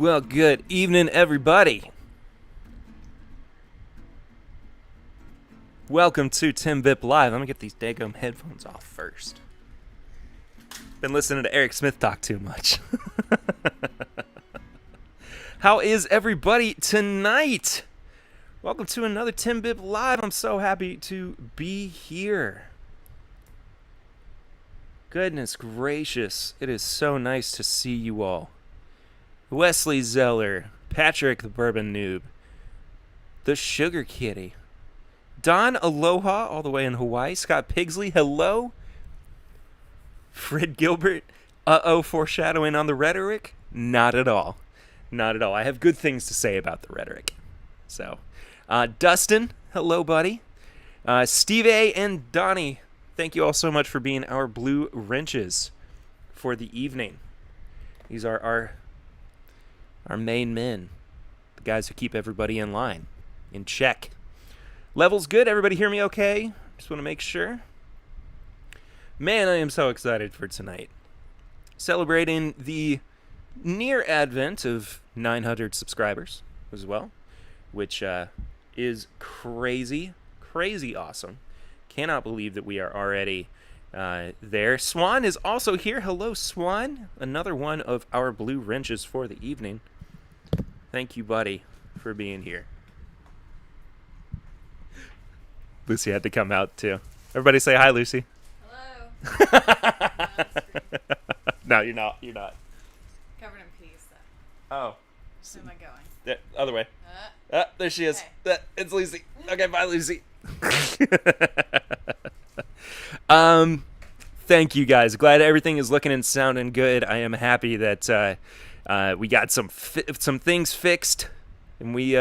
Well, good evening, everybody. Welcome to TIMBP Live. I'm gonna get these daggum headphones off first. Been listening to Eric Smith talk too much. How is everybody tonight? Welcome to another TIMBP Live. I'm so happy to be here. Goodness gracious, it is so nice to see you all. Wesley Zeller, Patrick the Bourbon Noob, the Sugar Kitty, Don Aloha all the way in Hawaii, Scott Pigsley, hello, Fred Gilbert, foreshadowing on the Rhetoric? Not at all. Not at all. I have good things to say about the Rhetoric. So, Dustin, hello, buddy. Steve A. and Donnie, thank you all so much for being our blue wrenches for the evening. These are our main men, the guys who keep everybody in line, in check. Level's good. Everybody hear me okay? Just want to make sure. Man, I am so excited for tonight. Celebrating the near advent of 900 subscribers as well, which is crazy, crazy awesome. Cannot believe that we are already there. Swan is also here. Hello, Swan. Another one of our blue wrenches for the evening. Thank you, buddy, for being here. Lucy had to come out, too. Everybody say hi, Lucy. Hello. No, you're not. You're not. Covered in peas, though. Oh. Where am I going? Yeah, other way. There she is. Hey. It's Lucy. Okay, bye, Lucy. Thank you, guys. Glad everything is looking and sounding good. I am happy that we got some things fixed, and we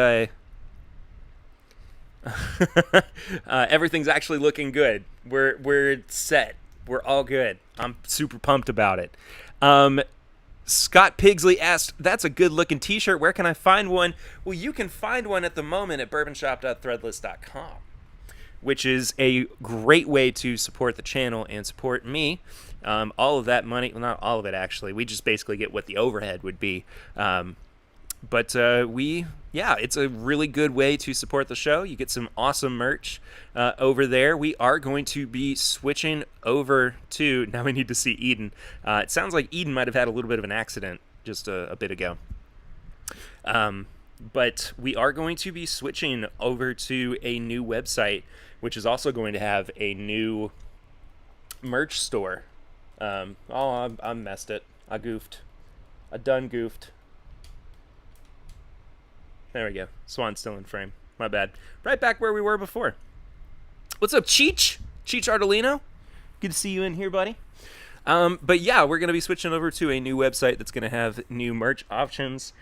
everything's actually looking good. We're set. We're all good. I'm super pumped about it. Scott Pigsley asked, that's a good looking t-shirt. Where can I find one? Well, you can find one at the moment at bourbonshop.threadless.com, which is a great way to support the channel and support me. All of that money, well, not all of it actually, we just basically get what the overhead would be. It's a really good way to support the show. You get some awesome merch over there. We are going to be switching over to, now we need to see Eden. It sounds like Eden might have had a little bit of an accident just a bit ago. But we are going to be switching over to a new website, which is also going to have a new merch store. I messed it. I goofed. I done goofed. There we go. Swan's still in frame. My bad. Right back where we were before. What's up, Cheech? Cheech Ardolino? Good to see you in here, buddy. But yeah, we're going to be switching over to a new website that's going to have new merch options.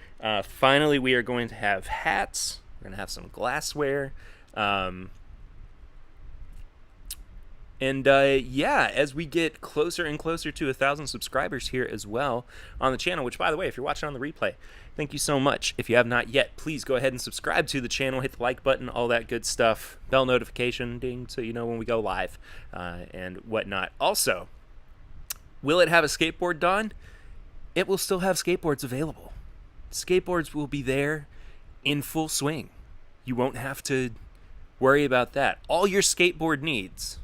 Finally, we are going to have hats. We're going to have some glassware. As we get closer and closer to 1,000 subscribers here as well on the channel, which, by the way, if you're watching on the replay, thank you so much. If you have not yet, please go ahead and subscribe to the channel, hit the like button, all that good stuff, bell notification, ding, so you know when we go live, and whatnot. Also, will it have a skateboard, Don? It will still have skateboards available. Skateboards will be there in full swing. You won't have to worry about that. All your skateboard needs,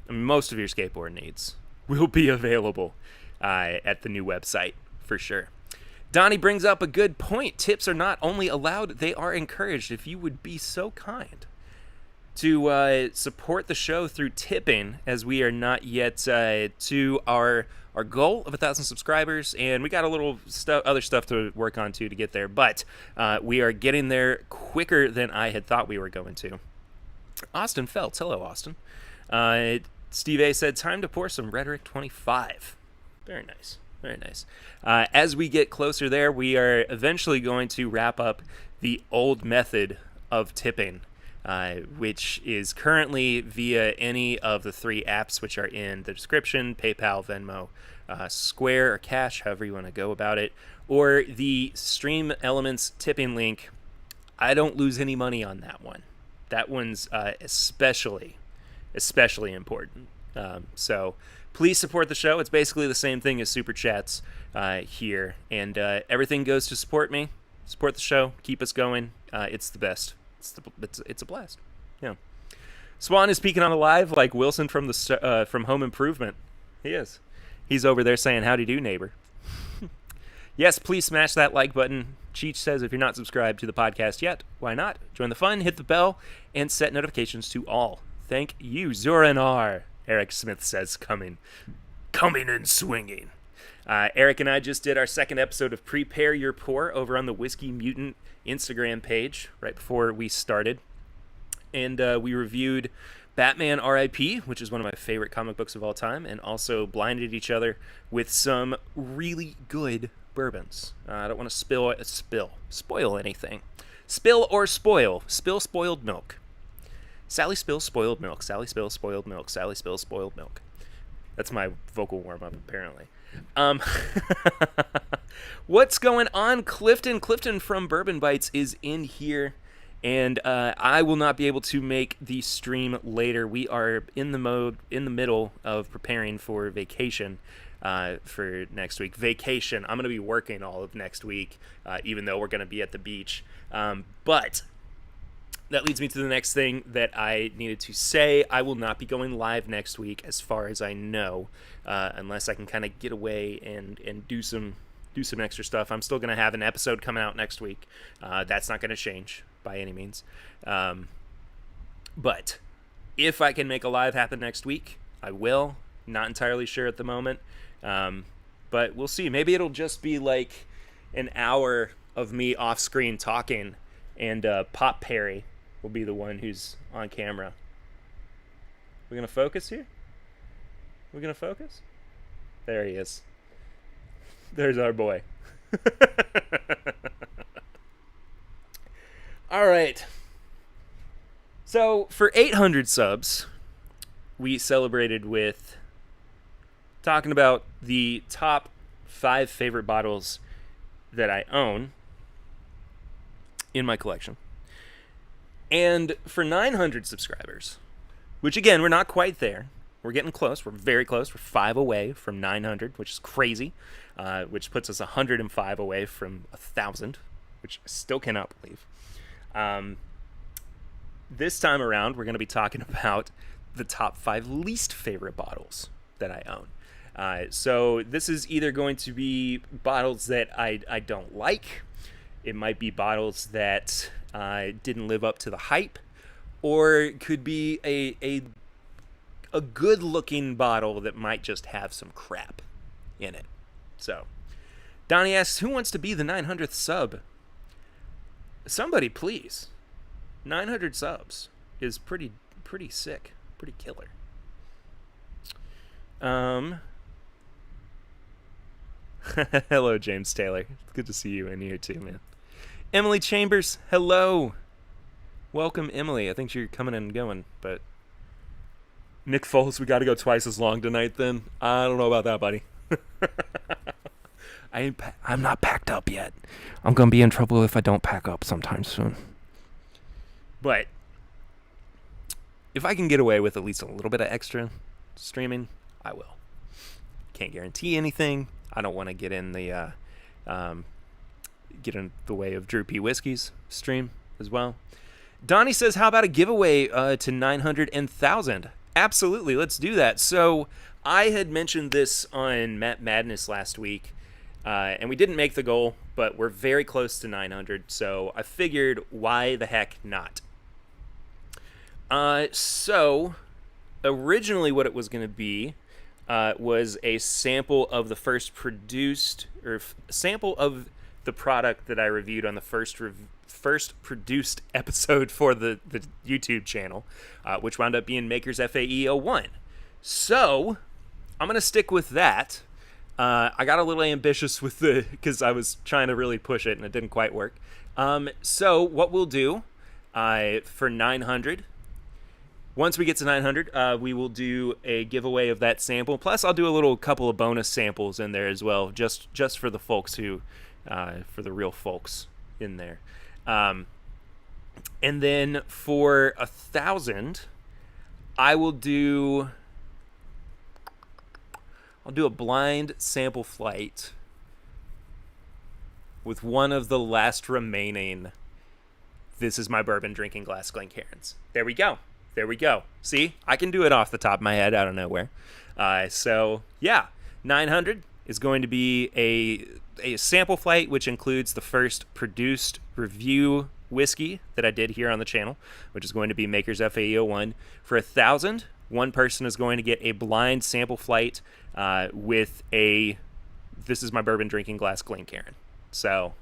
most of your skateboard needs, will be available at the new website for sure. Donnie brings up a good point. Tips are not only allowed, they are encouraged. If you would be so kind to support the show through tipping, as we are not yet to our goal of 1,000 subscribers, and we got a little other stuff to work on too to get there, but we are getting there quicker than I had thought we were going to. Austin Feltz, hello Austin. Steve A said, time to pour some Rhetoric 25. Very nice. Very nice. As we get closer there, we are eventually going to wrap up the old method of tipping, which is currently via any of the 3 apps which are in the description, PayPal, Venmo, Square, or Cash, however you want to go about it, or the Stream Elements tipping link. I don't lose any money on that one. That one's especially important. So please support the show. It's basically the same thing as Super Chats here. And everything goes to support me, support the show, keep us going. It's the best. It's a blast. Yeah. Swan is peeking on the live like Wilson from from Home Improvement. He is. He's over there saying, howdy do, neighbor. Yes, please smash that like button. Cheech says if you're not subscribed to the podcast yet, why not? Join the fun, hit the bell, and set notifications to all. Thank you, Zoranar. Eric Smith says coming and swinging. Eric and I just did our second episode of Prepare Your Pour over on the Whiskey Mutant Instagram page right before we started. And we reviewed Batman R.I.P., which is one of my favorite comic books of all time, and also blinded each other with some really good bourbons. I don't want to spoil anything. Spill or spoil. Spill spoiled milk. Sally spills spoiled milk. Sally spills spoiled milk. Sally spills spoiled milk. That's my vocal warm-up, apparently. What's going on, Clifton? Clifton from Bourbon Bites is in here, and I will not be able to make the stream later. We are in the middle of preparing for vacation for next week. Vacation. I'm going to be working all of next week, even though we're going to be at the beach. But that leads me to the next thing that I needed to say. I will not be going live next week, as far as I know, unless I can kind of get away and do some extra stuff. I'm still going to have an episode coming out next week. That's not going to change by any means. But if I can make a live happen next week, I will. Not entirely sure at the moment. But we'll see. Maybe it'll just be like an hour of me off screen talking, and Pop Perry will be the one who's on camera. We're going to focus here? We're going to focus? There he is. There's our boy. All right. So for 800 subs, we celebrated with talking about the top 5 favorite bottles that I own in my collection. And for 900 subscribers, which again, we're not quite there. We're getting close. We're very close. We're 5 away from 900, which is crazy, which puts us 105 away from 1,000, which I still cannot believe. This time around, we're going to be talking about the top 5 least favorite bottles that I own. So this is either going to be bottles that I don't like. It might be bottles that didn't live up to the hype, or it could be a good-looking bottle that might just have some crap in it. So, Donnie asks, who wants to be the 900th sub? Somebody, please. 900 subs is pretty sick, pretty killer. Hello, James Taylor. It's good to see you in here too, man. Emily Chambers, hello. Welcome, Emily. I think you're coming and going, but Nick Foles, we got to go twice as long tonight. Then I don't know about that, buddy. I'm not packed up yet. I'm gonna be in trouble if I don't pack up sometime soon. But if I can get away with at least a little bit of extra streaming, I will. Can't guarantee anything. I don't want to get in the way of Drew P. Whiskey's stream as well. Donnie says, how about a giveaway to 900 and 1,000? Absolutely, let's do that. So I had mentioned this on Matt Madness last week, and we didn't make the goal, but we're very close to 900, so I figured, why the heck not? So originally what it was going to be was a sample of the first produced, or sample of the product that I reviewed on the first produced episode for the YouTube channel, which wound up being Maker's FAE 01. So I'm going to stick with that. I got a little ambitious with because I was trying to really push it and it didn't quite work. So what we'll do for 900, once we get to 900, we will do a giveaway of that sample. Plus, I'll do a couple of bonus samples in there as well, just for the folks who, for the real folks in there. And then for 1,000, I will do I'll do a blind sample flight with one of the last remaining This Is My Bourbon drinking glass Glencairns. There we go. There we go. See, I can do it off the top of my head out of nowhere. So, yeah, 900 is going to be a sample flight, which includes the first produced review whiskey that I did here on the channel, which is going to be Maker's FAE01. For 1,000, one person is going to get a blind sample flight with a This Is My Bourbon drinking glass Glencairn. So,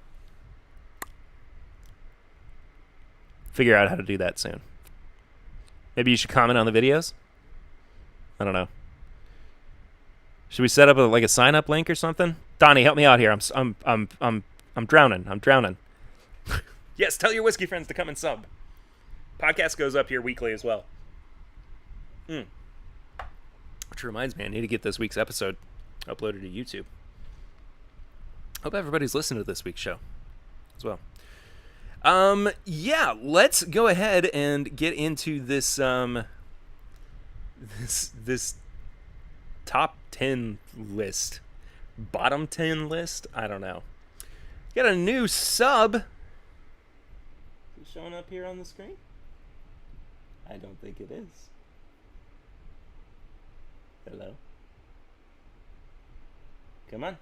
figure out how to do that soon. Maybe you should comment on the videos. I don't know. Should we set up a sign up link or something? Donnie, help me out here. I'm drowning. I'm drowning. Yes, tell your whiskey friends to come and sub. Podcast goes up here weekly as well. Which reminds me, I need to get this week's episode uploaded to YouTube. Hope everybody's listening to this week's show as well. Yeah, let's go ahead and get into this this top 10 list. Bottom 10 list? I don't know. Got a new sub. Is it showing up here on the screen? I don't think it is. Hello? Come on.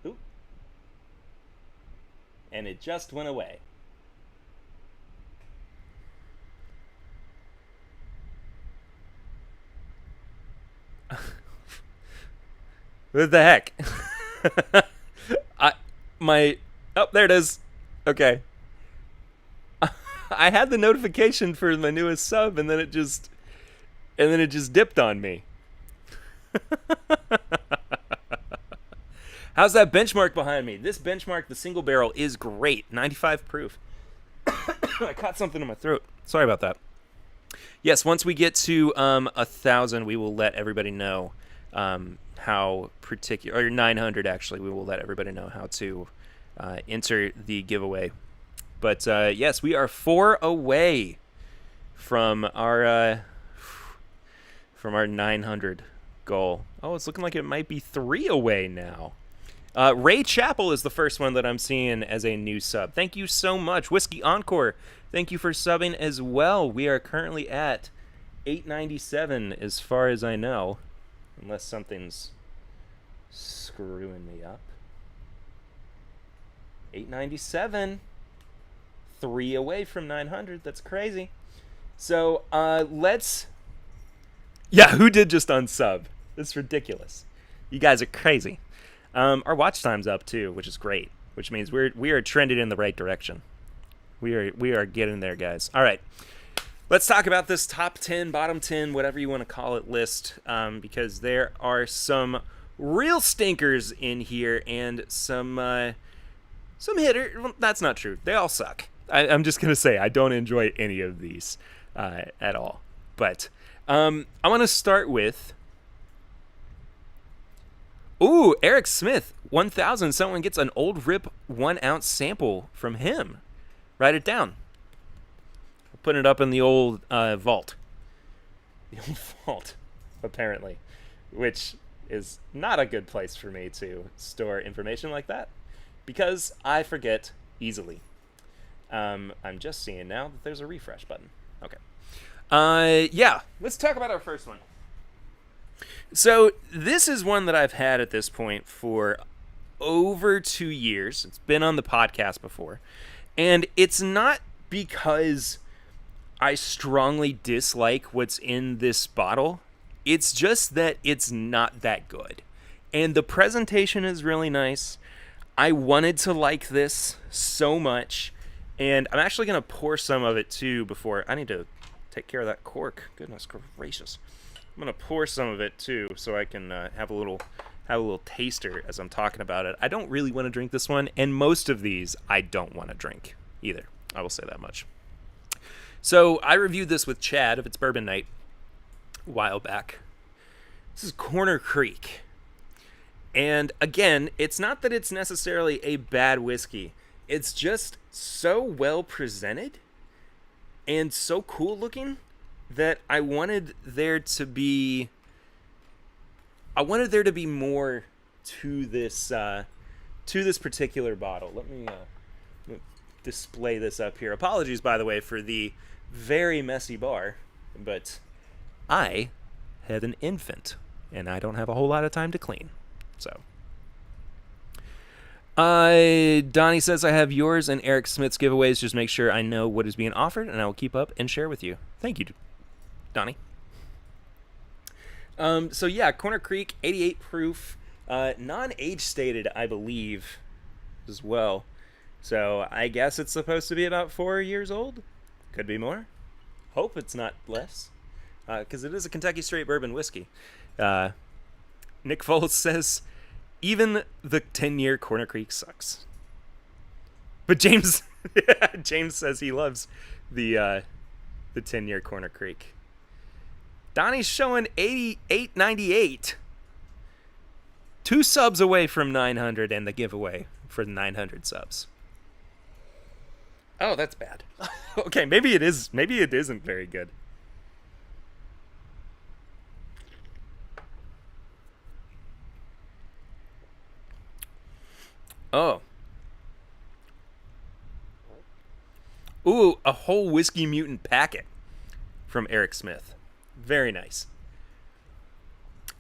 Ooh. And it just went away. What the heck? Oh, there it is. Okay. I had the notification for my newest sub, and then it just dipped on me. How's that benchmark behind me? This benchmark, the single barrel, is great. 95 proof. I caught something in my throat. Sorry about that. Yes, once we get to 1,000, we will let everybody know how particular, or 900 actually, we will let everybody know how to enter the giveaway. But yes, we are 4 away from our 900 goal. Oh, it's looking like it might be 3 away now. Ray Chappell is the first one that I'm seeing as a new sub. Thank you so much. Whiskey Encore, thank you for subbing as well. We are currently at 897 as far as I know. Unless something's screwing me up. 897. 3 away from 900. That's crazy. So, let's... Yeah, who did just unsub? That's ridiculous. You guys are crazy. Our watch time's up too, which is great. Which means we are trending in the right direction. We are getting there, guys. All right. Let's talk about this top 10, bottom 10, whatever you want to call it, list, because there are some real stinkers in here and some hitter. Well, that's not true. They all suck. I'm just going to say I don't enjoy any of these at all. But I want to start with... Ooh, Eric Smith, 1,000. Someone gets an Old Rip 1 ounce sample from him. Write it down. Putting it up in the old vault. The old vault, apparently. Which is not a good place for me to store information like that. Because I forget easily. I'm just seeing now that there's a refresh button. Okay. Yeah, let's talk about our first one. So this is one that I've had at this point for over 2 years. It's been on the podcast before. And it's not because I strongly dislike what's in this bottle. It's just that it's not that good. And the presentation is really nice. I wanted to like this so much. And I'm actually going to pour some of it too before... I need to take care of that cork. Goodness gracious. I'm going to pour some of it too so I can have a little taster as I'm talking about it. I don't really want to drink this one. And most of these I don't want to drink either. I will say that much. So I reviewed this with Chad of It's Bourbon Night a while back. This is Corner Creek. And again, it's not that it's necessarily a bad whiskey. It's just so well presented and so cool looking that I wanted there to be more to this particular bottle. Let me display this up here. Apologies, by the way, for the very messy bar, but I have an infant and I don't have a whole lot of time to clean. So Donnie says I have yours and Eric Smith's giveaways. Just make sure I know what is being offered and I will keep up and share with you. Thank you, Donnie. So yeah, Corner Creek, 88 proof, non-age stated, I believe, as well. So I guess it's supposed to be about 4 years old. Could be more. Hope it's not less, because it is a Kentucky straight bourbon whiskey. Nick Foles says, even the 10-year Corner Creek sucks. But James says he loves the 10-year Corner Creek. Donnie's showing 88.98. 2 subs away from 900 and the giveaway for the 900 subs. Oh, that's bad. Okay, maybe it is. Maybe it isn't very good. Oh. Ooh, a whole Whiskey Mutant packet from Eric Smith. Very nice.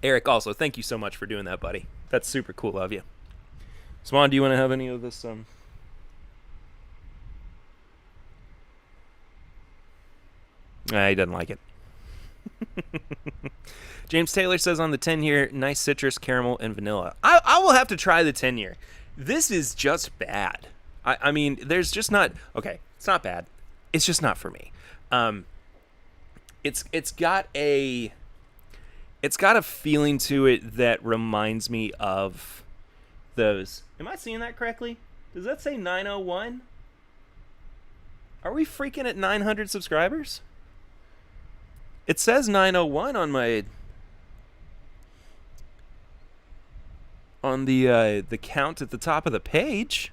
Eric, also, thank you so much for doing that, buddy. That's super cool of you. Swan, do you want to have any of this? He doesn't like it. James Taylor says on the 10-year, nice citrus, caramel, and vanilla. I will have to try the 10-year. This is just bad. I mean, there's just not... Okay, it's not bad. It's just not for me. It's got a feeling to it that reminds me of those... Am I seeing that correctly? Does that say 901? Are we freaking at 900 subscribers? It says 901 on my... on the count at the top of the page.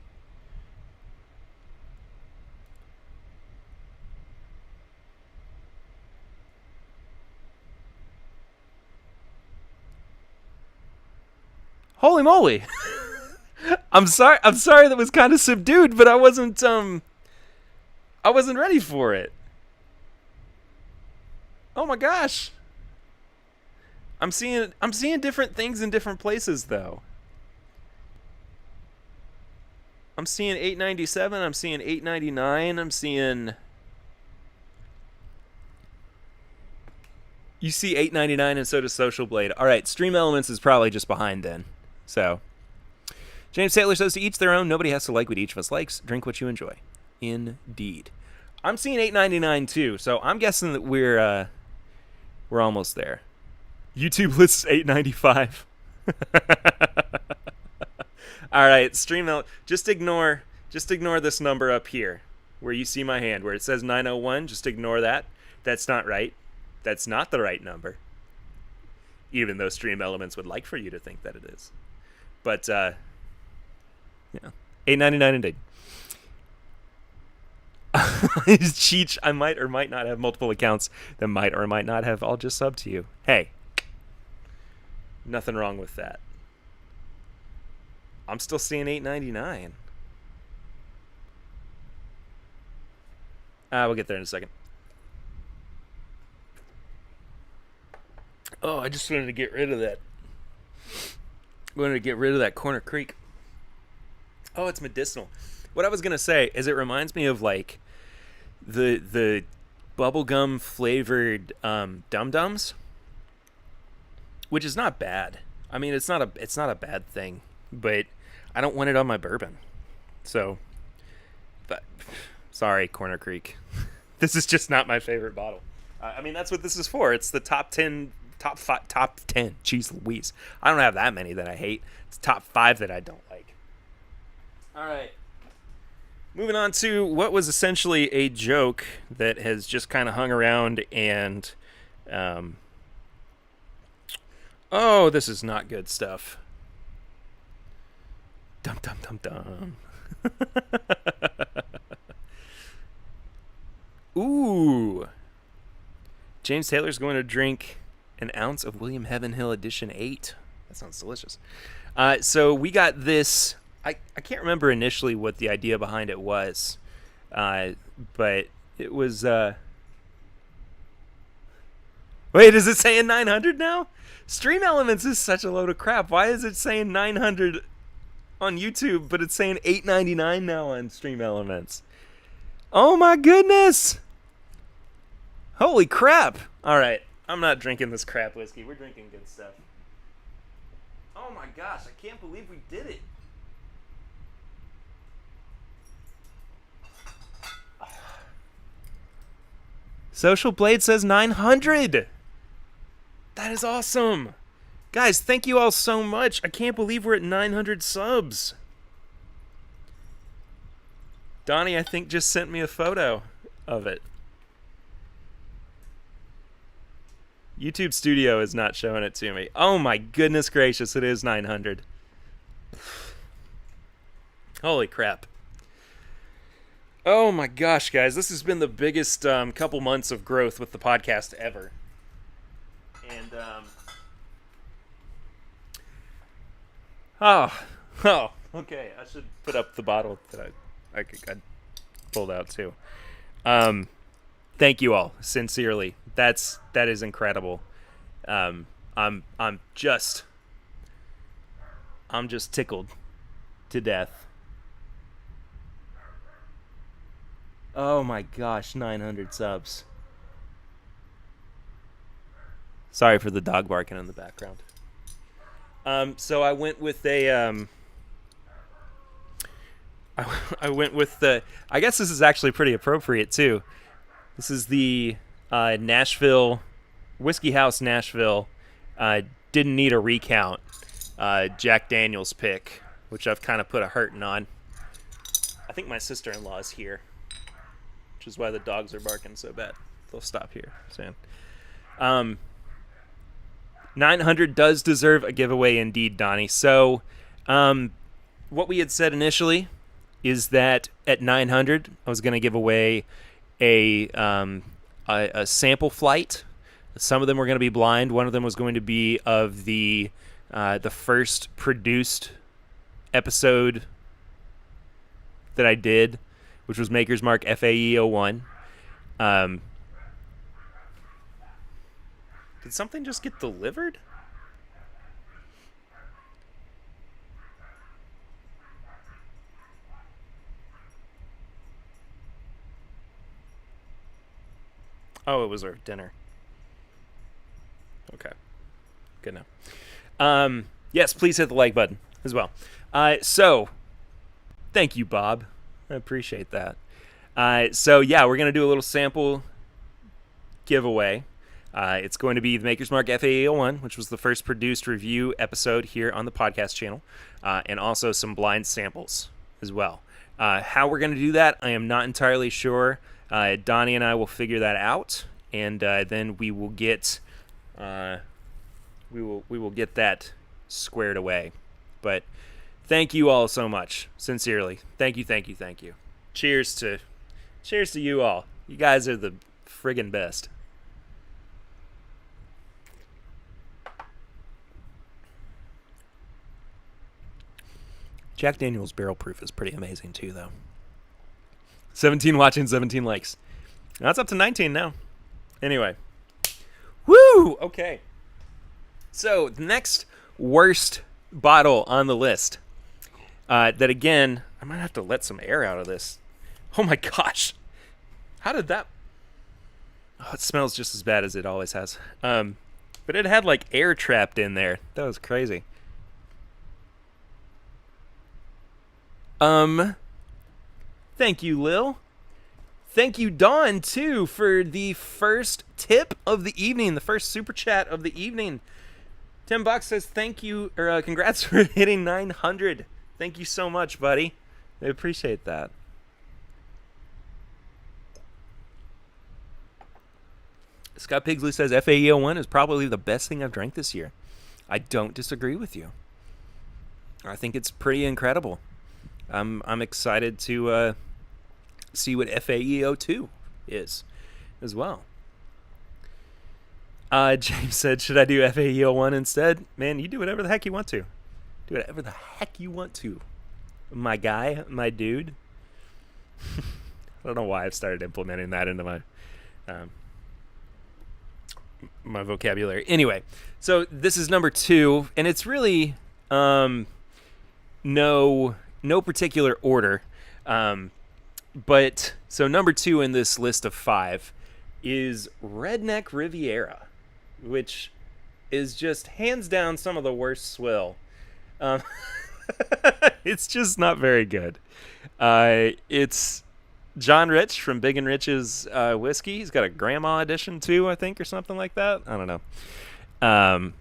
Holy moly. I'm sorry that was kind of subdued, but I wasn't ready for it. Oh my gosh. I'm seeing different things in different places though. I'm seeing 897, I'm seeing 899, I'm seeing... You see 899 and so does Social Blade. All right, Stream Elements is probably just behind then. So, James Taylor says to each their own. Nobody has to like what each of us likes. Drink what you enjoy. Indeed. I'm seeing 899 too, so I'm guessing that we're almost there. YouTube lists 895. All right, Stream just ignore this number up here where you see my hand where it says 901. Just ignore that. That's not right. That's not the right number. Even though Stream Elements would like for you to think that it is. But yeah, 899 indeed. Cheech, I might or might not have multiple accounts that might or might not have all just subbed to you. Hey, nothing wrong with that. I'm still seeing 899. We'll get there in a second. Oh, I just wanted to get rid of that. Corner Creek. Oh, it's medicinal. What I was gonna say is it reminds me of like the bubblegum flavored Dum Dums, which is not bad. I mean, it's not a bad thing, but I don't want it on my bourbon. So, but sorry, Corner Creek. This is just not my favorite bottle. I mean, that's what this is for. It's the top 10. Top 10. Jeez Louise. I don't have that many that I hate. It's top 5 that I don't like. All right. Moving on to what was essentially a joke that has just kind of hung around and... oh, this is not good stuff. Dum dum dum dum. Ooh. James Taylor's going to drink an ounce of William Heaven Hill Edition 8. That sounds delicious. So we got this. I can't remember initially what the idea behind it was, but it was. Wait, is it saying 900 now? Stream Elements is such a load of crap. Why is it saying 900 on YouTube, but it's saying $8.99 now on Stream Elements? Oh my goodness! Holy crap! All right, I'm not drinking this crap whiskey. We're drinking good stuff. Oh my gosh, I can't believe we did it. Social Blade says 900. That is awesome. Guys, thank you all so much. I can't believe we're at 900 subs. Donnie, I think, just sent me a photo of it. YouTube Studio is not showing it to me. Oh my goodness gracious, it is 900. Holy crap. Oh my gosh, guys, this has been the biggest couple months of growth with the podcast ever. And, oh, okay, I should put up the bottle that I pulled out too. Thank you all, sincerely. That is incredible. I'm just tickled to death. Oh my gosh, 900 subs. Sorry for the dog barking in the background. So I went with a I went with the, I guess this is actually pretty appropriate too. This is the Nashville Whiskey House Nashville didn't need a recount Jack Daniel's pick, which I've kind of put a hurting on. I think my sister-in-law is here, which is why the dogs are barking so bad. They'll stop here soon. 900 does deserve a giveaway indeed, Donnie. So what we had said initially is that at 900 I was going to give away a sample flight. Some of them were going to be blind. One of them was going to be of the first produced episode that I did, which was Maker's Mark FAE 01. Did something just get delivered? Oh, it was our dinner. Okay. Good now. Yes, please hit the like button as well. So, thank you, Bob. I appreciate that. So, yeah, we're going to do a little sample giveaway. It's going to be the Maker's Mark FAA01, which was the first produced review episode here on the podcast channel, and also some blind samples as well. How we're going to do that, I am not entirely sure. Donnie and I will figure that out, and then we will get we will get that squared away. But thank you all so much, sincerely. Thank you, thank you, thank you. Cheers to you all. You guys are the friggin' best. Jack Daniel's barrel proof is pretty amazing too, though. 17 watching, 17 likes. That's up to 19 now. Anyway. Woo! Okay. So, the next worst bottle on the list. That, again, I might have to let some air out of this. Oh my gosh. How did that... Oh, it smells just as bad as it always has. But it had, like, air trapped in there. That was crazy. Thank you, Lil. Thank you, Dawn, too, for the first tip of the evening, the first super chat of the evening. Tim Buck says thank you, or congrats for hitting 900. Thank you so much, buddy. I appreciate that. Scott Pigsley says FAE01 is probably the best thing I've drank this year. I don't disagree with you. I think it's pretty incredible. I'm excited to see what FAE02 is as well. James said, should I do FAEL1 instead? Man, you do whatever the heck you want to. Do whatever the heck you want to. My guy, my dude. I don't know why I've started implementing that into my vocabulary. Anyway, so this is number 2, and it's really no particular order. But so number 2 in this list of 5 is Redneck Riviera, which is just hands down some of the worst swill. It's just not very good. It's John Rich from Big and Rich's whiskey. He's got a grandma edition too, I think, or something like that. I don't know. How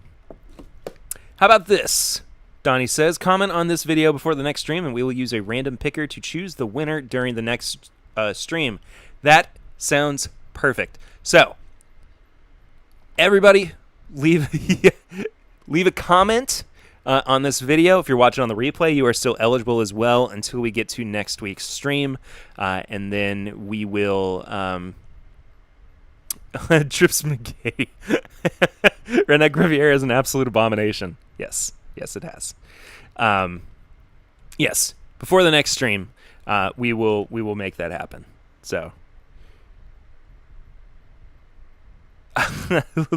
about this? Donnie says, comment on this video before the next stream, and we will use a random picker to choose the winner during the next stream. That sounds perfect. So, everybody, leave a comment on this video. If you're watching on the replay, you are still eligible as well until we get to next week's stream, and then we will Trips McGay. Redneck Riviera is an absolute abomination. Yes, it has. Yes, before the next stream, we will make that happen. So,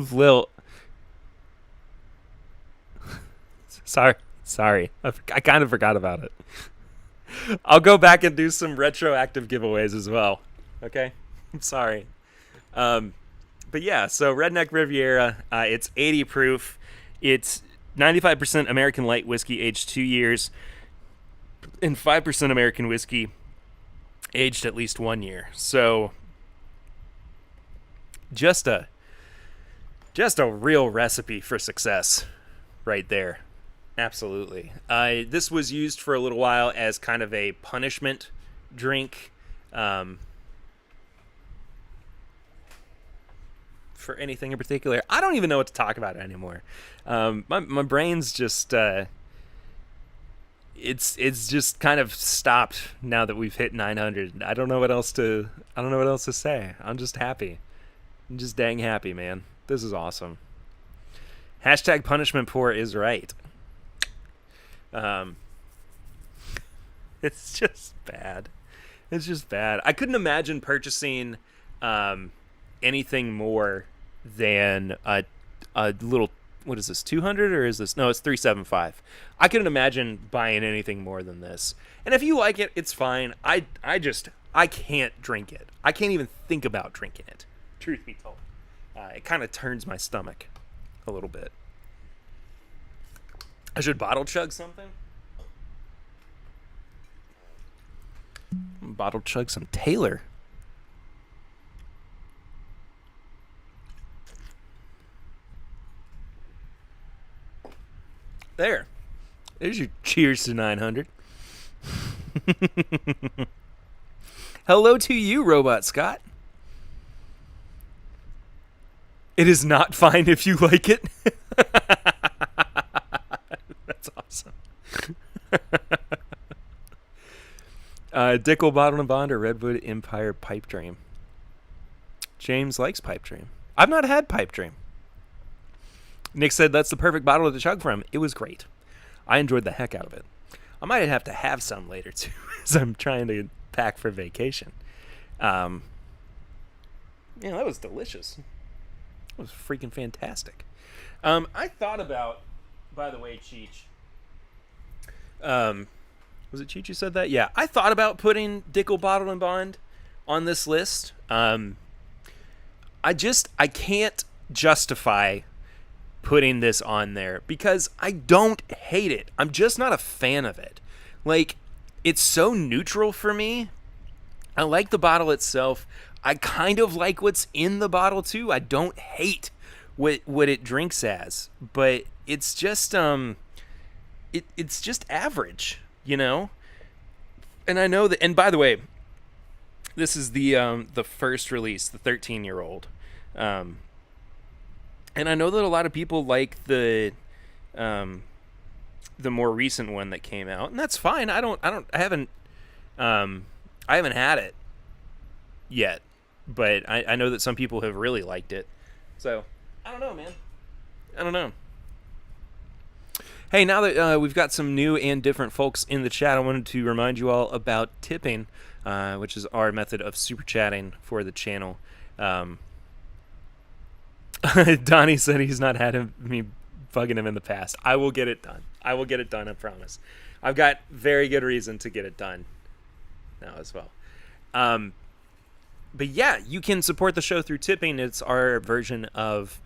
Lil. Sorry. I kind of forgot about it. I'll go back and do some retroactive giveaways as well. Okay? I'm sorry. But yeah, so Redneck Riviera, it's 80 proof. It's 95% American light whiskey aged 2 years and 5% American whiskey aged at least 1 year. So just a real recipe for success right there. Absolutely. This was used for a little while as kind of a punishment drink for anything in particular. I don't even know what to talk about anymore. My brain's just it's just kind of stopped now that we've hit 900. I don't know what else to say. I'm just happy. I'm just dang happy, man. This is awesome. Hashtag punishment poor is right. It's just bad. It's just bad. I couldn't imagine purchasing anything more than a little, what is this, 200 or is this, no, it's 375. I couldn't imagine buying anything more than this. And if you like it, it's fine. I can't drink it. I can't even think about drinking it, truth be told. It kind of turns my stomach a little bit. I should bottle chug something. Bottle chug some Taylor. There's your cheers to 900. Hello to you, Robot Scott. It is not fine if you like it. That's awesome. Dickel Bottle and Bond or Redwood Empire Pipe Dream. James likes Pipe Dream. I've not had Pipe Dream. Nick said that's the perfect bottle to chug from. It was great. I enjoyed the heck out of it. I might have to have some later too, as I'm trying to pack for vacation. Yeah, that was delicious. It was freaking fantastic. I thought about, by the way, Cheech. Was it Cheech who said that? Yeah, I thought about putting Dickel Bottle and Bond on this list. I can't justify putting this on there because I don't hate it. I'm just not a fan of it. Like, it's so neutral for me. I like the bottle itself. I kind of like what's in the bottle too. I don't hate what it drinks as, but it's just it's just average, you know? And I know that, and by the way, this is the first release, the 13-year-old. And I know that a lot of people like the more recent one that came out, and that's fine. I haven't had it yet, but I know that some people have really liked it. So I don't know, man. I don't know. Hey, now that we've got some new and different folks in the chat, I wanted to remind you all about tipping, which is our method of super chatting for the channel. Donnie said he's not had me bugging him in the past. I will get it done. I will get it done, I promise. I've got very good reason to get it done now as well. But yeah, you can support the show through tipping. It's our version of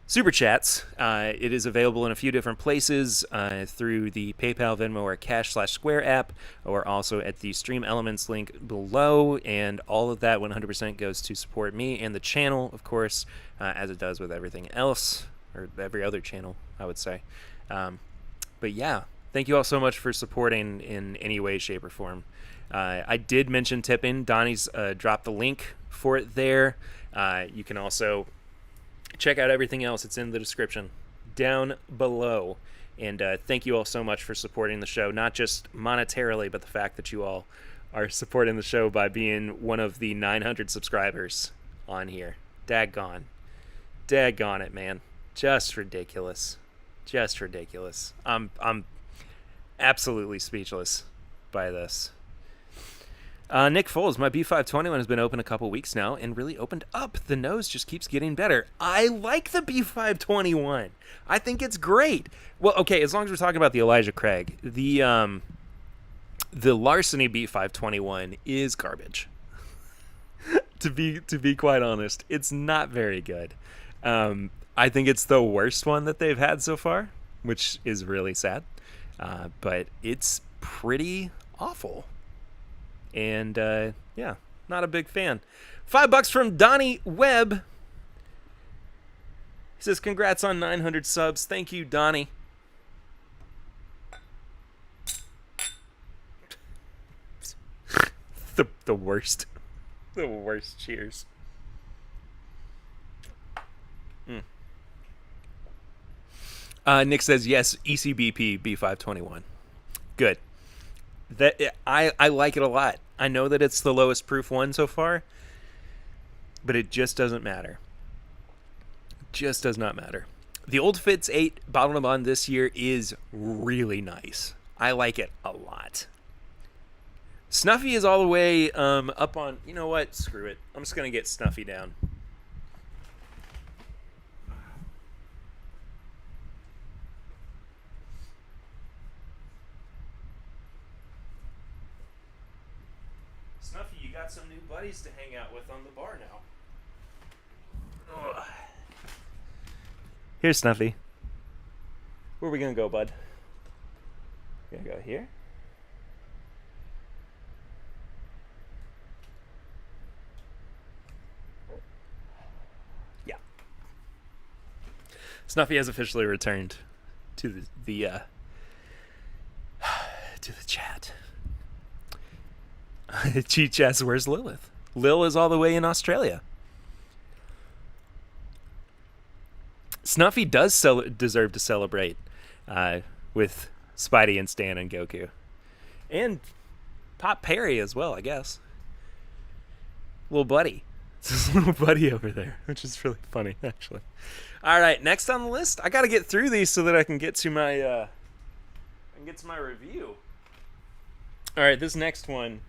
Super Chats. It is available in a few different places through the PayPal, Venmo, or Cash/Square app, or also at the Stream Elements link below. And all of that 100% goes to support me and the channel, of course, as it does with everything else, or every other channel, I would say. But yeah, thank you all so much for supporting in any way, shape, or form. I did mention tipping. Donnie's dropped the link for it there. You can also check out everything else. It's in the description down below. And thank you all so much for supporting the show, not just monetarily, but the fact that you all are supporting the show by being one of the 900 subscribers on here. Daggone it, man. Just ridiculous. Just ridiculous. I'm absolutely speechless by this. Nick Foles, my B521 has been open a couple weeks now and really opened up. The nose just keeps getting better. I like the B521. I think it's great. Well, okay, as long as we're talking about the Elijah Craig, the Larceny B521 is garbage. to be quite honest, it's not very good. I think it's the worst one that they've had so far, which is really sad. But it's pretty awful. And, yeah, not a big fan. $5 from Donnie Webb. He says, congrats on 900 subs. Thank you, Donnie. The worst. The worst cheers. Nick says, yes, ECBP B521. Good. That I like it a lot. I know that it's the lowest proof one so far, but it just doesn't matter. Just does not matter. The Old Fitz 8 Bottled and Bond this year is really nice. I like it a lot. Snuffy is all the way up on... You know what? Screw it. I'm just going to get Snuffy down. Snuffy, you got some new buddies to hang out with on the bar now. Ugh. Here's Snuffy. Where are we going to go, bud? Going to go here? Yeah. Snuffy has officially returned to the chat. Cheat Chats, where's Lilith? Lil is all the way in Australia. Snuffy does deserve to celebrate with Spidey and Stan and Goku. And Pop Perry as well, I guess. Little buddy. It's his little buddy over there, which is really funny, actually. All right, next on the list. I got to get through these so that I can get to my review. All right, this next one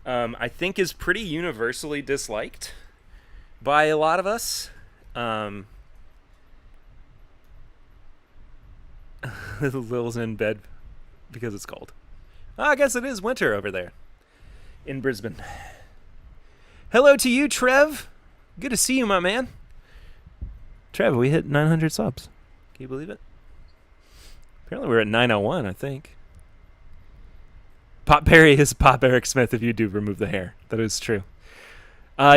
I think is pretty universally disliked by a lot of us. Lil's in bed because it's cold. I guess it is winter over there in Brisbane. Hello to you, Trev. Good to see you, my man. Trev, we hit 900 subs. Can you believe it? Apparently we're at 901, I think. Pop Perry is Pop Eric Smith if you do remove the hair. That is true.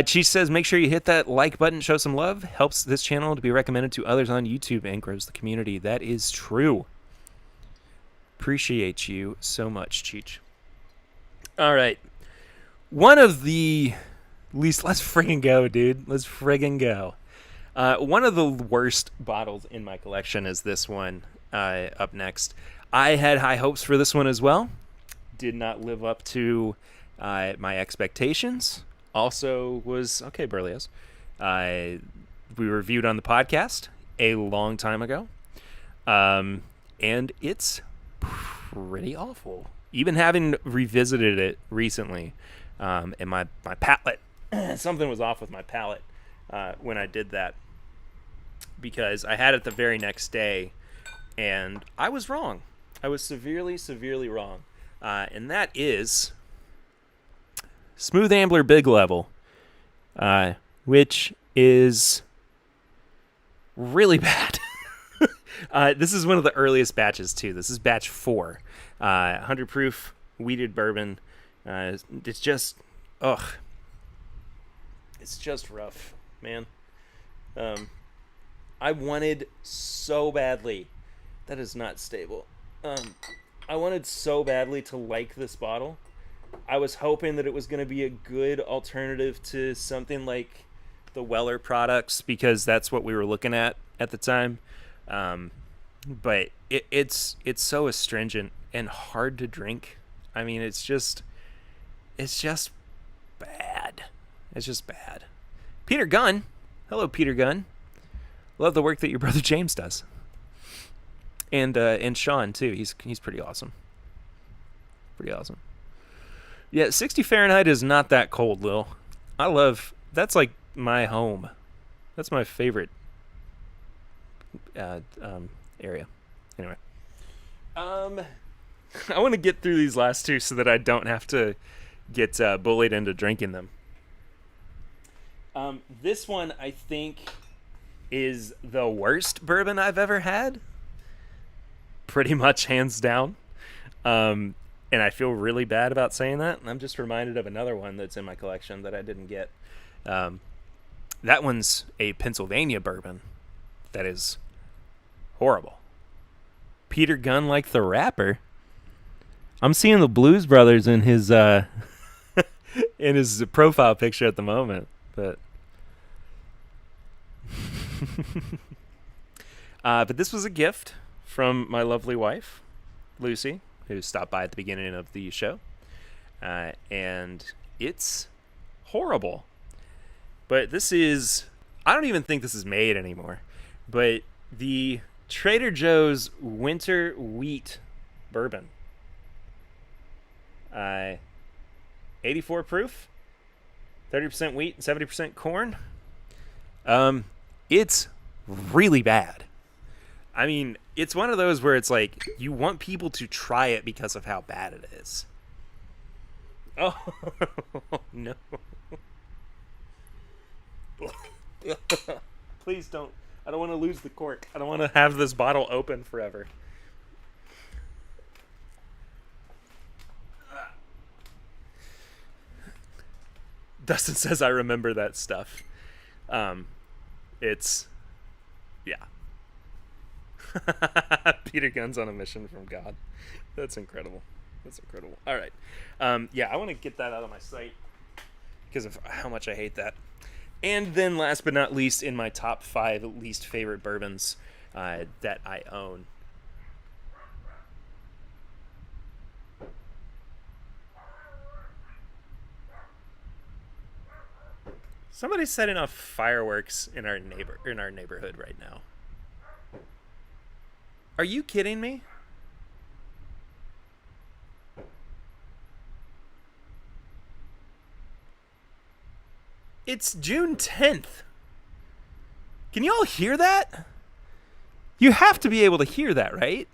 Cheese says, make sure you hit that like button, show some love. Helps this channel to be recommended to others on YouTube and grows the community. That is true. Appreciate you so much, Cheech. All right. One of the least... Let's friggin' go, dude. Let's friggin' go. One of the worst bottles in my collection is this one up next. I had high hopes for this one as well. Did not live up to my expectations. Also was... Okay, Berlioz. we reviewed on the podcast a long time ago, and it's pretty awful. Even having revisited it recently, and my palate, something was off with my palate when I did that, because I had it the very next day, and I was wrong. I was severely wrong, and that is Smooth Ambler Big Level, which is really bad. This is one of the earliest batches, too. This is batch 4. 100 proof wheated bourbon. It's just, it's just rough, man. I wanted so badly. That is not stable. I wanted so badly to like this bottle. I was hoping that it was going to be a good alternative to something like the Weller products, because that's what we were looking at the time. But it's so astringent and hard to drink. I mean, it's just bad. It's just bad. Peter Gunn. Hello, Peter Gunn. Love the work that your brother James does. And Sean too. He's pretty awesome. Pretty awesome. Yeah, 60 Fahrenheit is not that cold, Lil. That's like my home. That's my favorite area. Anyway. I want to get through these last two so that I don't have to get bullied into drinking them. This one, I think, is the worst bourbon I've ever had. Pretty much hands down. And I feel really bad about saying that. I'm just reminded of another one that's in my collection that I didn't get. That one's a Pennsylvania bourbon that is horrible. Peter Gunn like the rapper. I'm seeing the Blues Brothers in his in his profile picture at the moment, but but this was a gift from my lovely wife, Lucy, who stopped by at the beginning of the show, and it's horrible. But this is, I don't even think this is made anymore, but the Trader Joe's Winter Wheat Bourbon. 84 proof, 30% wheat, 70% corn. It's really bad. I mean, it's one of those where it's like you want people to try it because of how bad it is. Oh no. Please don't. I don't want to lose the cork. I don't want to have this bottle open forever. Dustin says, I remember that stuff. It's, yeah. Peter Gunn's on a mission from God. That's incredible. That's incredible. All right. Yeah, I want to get that out of my sight because of how much I hate that. And then last but not least, in my top 5 least favorite bourbons that I own. Somebody's setting off fireworks in our neighborhood right now. Are you kidding me? It's June 10th. Can y'all hear that? You have to be able to hear that, right?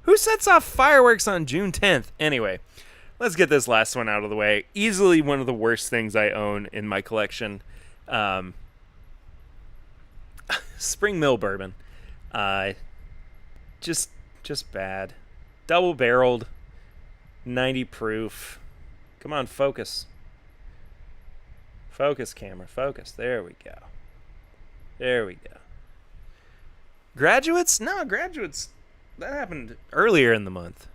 Who sets off fireworks on June 10th? Anyway, let's get this last one out of the way. Easily one of the worst things I own in my collection. Spring Mill bourbon. Just bad. Double barreled. 90 proof. Come on, focus. Focus, camera. Focus. There we go. There we go. Graduates? No, graduates. That happened earlier in the month.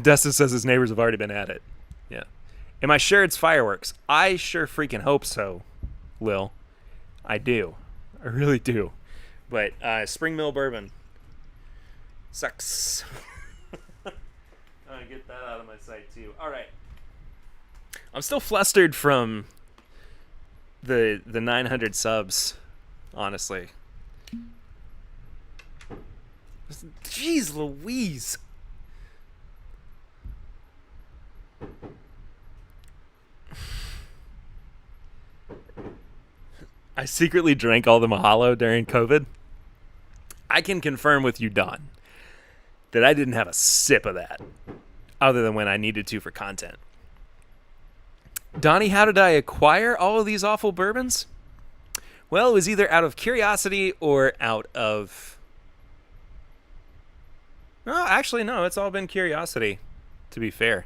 Dustin says his neighbors have already been at it. Yeah. Am I sure it's fireworks? I sure freaking hope so, Lil. I do. I really do. But Spring Mill Bourbon sucks. Get that out of my sight too. All right. I'm still flustered from the 900 subs, honestly. Jeez Louise. I secretly drank all the Mahalo during COVID. I can confirm with you, Don, that I didn't have a sip of that other than when I needed to for content. Donnie, how did I acquire all of these awful bourbons? Well, it was either out of curiosity or out of... No, actually, no. It's all been curiosity, to be fair.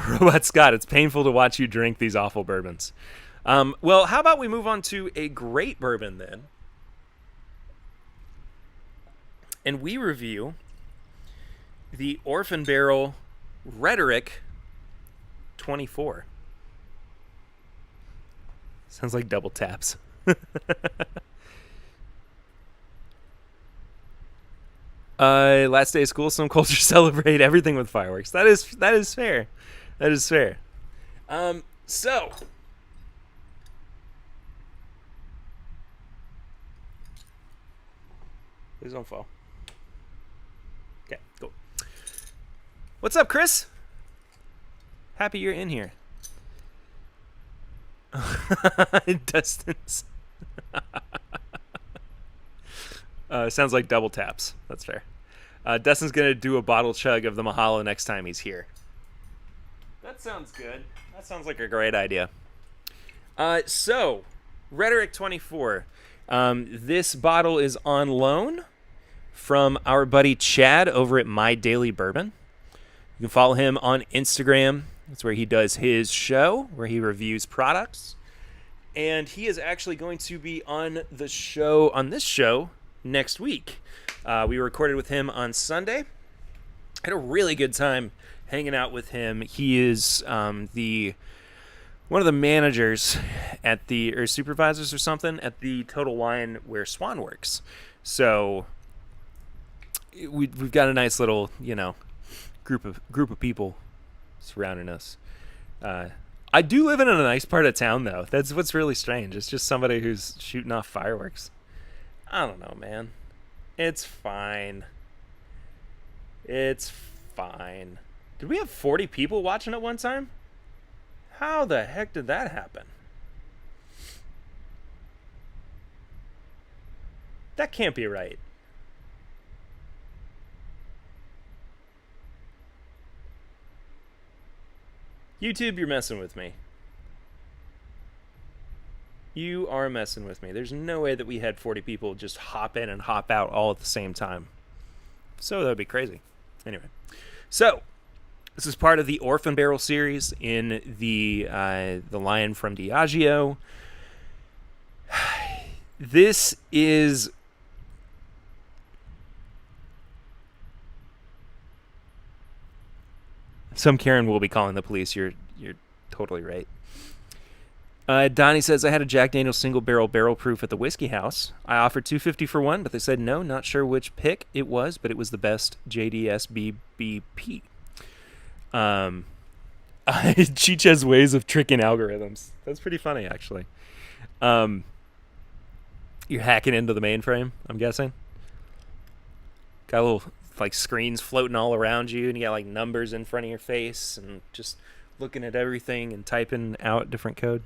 Robot Scott, it's painful to watch you drink these awful bourbons. Well, how about we move on to a great bourbon then? And we review the Orphan Barrel Rhetoric 24. Sounds like double taps. Last day of school, some cultures celebrate everything with fireworks. That is fair. That is fair. So please don't fall. Okay, cool. What's up, Chris? Happy you're in here. Dustin's. Sounds like double taps. That's fair. Dustin's going to do a bottle chug of the Mahalo next time he's here. That sounds good. That sounds like a great idea. So, Rhetoric 24. This bottle is on loan from our buddy Chad over at My Daily Bourbon. You can follow him on Instagram. That's where he does his show, where he reviews products. And he is actually going to be on this show next week. We recorded with him on Sunday. Had a really good time hanging out with him. He is one of the managers at or supervisors or something at the Total Wine where Swan works. So we've got a nice little, group of people surrounding us. I do live in a nice part of town, though. That's what's really strange. It's just somebody who's shooting off fireworks. I don't know, man. It's fine. It's fine. Did we have 40 people watching at one time? How the heck did that happen? That can't be right. YouTube, you're messing with me. You are messing with me. There's no way that we had 40 people just hop in and hop out all at the same time. So that would be crazy. Anyway, so this is part of the Orphan Barrel series in the line from Diageo. This is some Karen will be calling the police. You're totally right. Donnie says, I had a Jack Daniel's single barrel proof at the whiskey house. I offered $2.50 for one, but they said no. Not sure which pick it was, but it was the best JDSBBP. Cheech has ways of tricking algorithms. That's pretty funny, actually. You're hacking into the mainframe, I'm guessing. Got little screens floating all around you, and you got numbers in front of your face, and just looking at everything and typing out different code.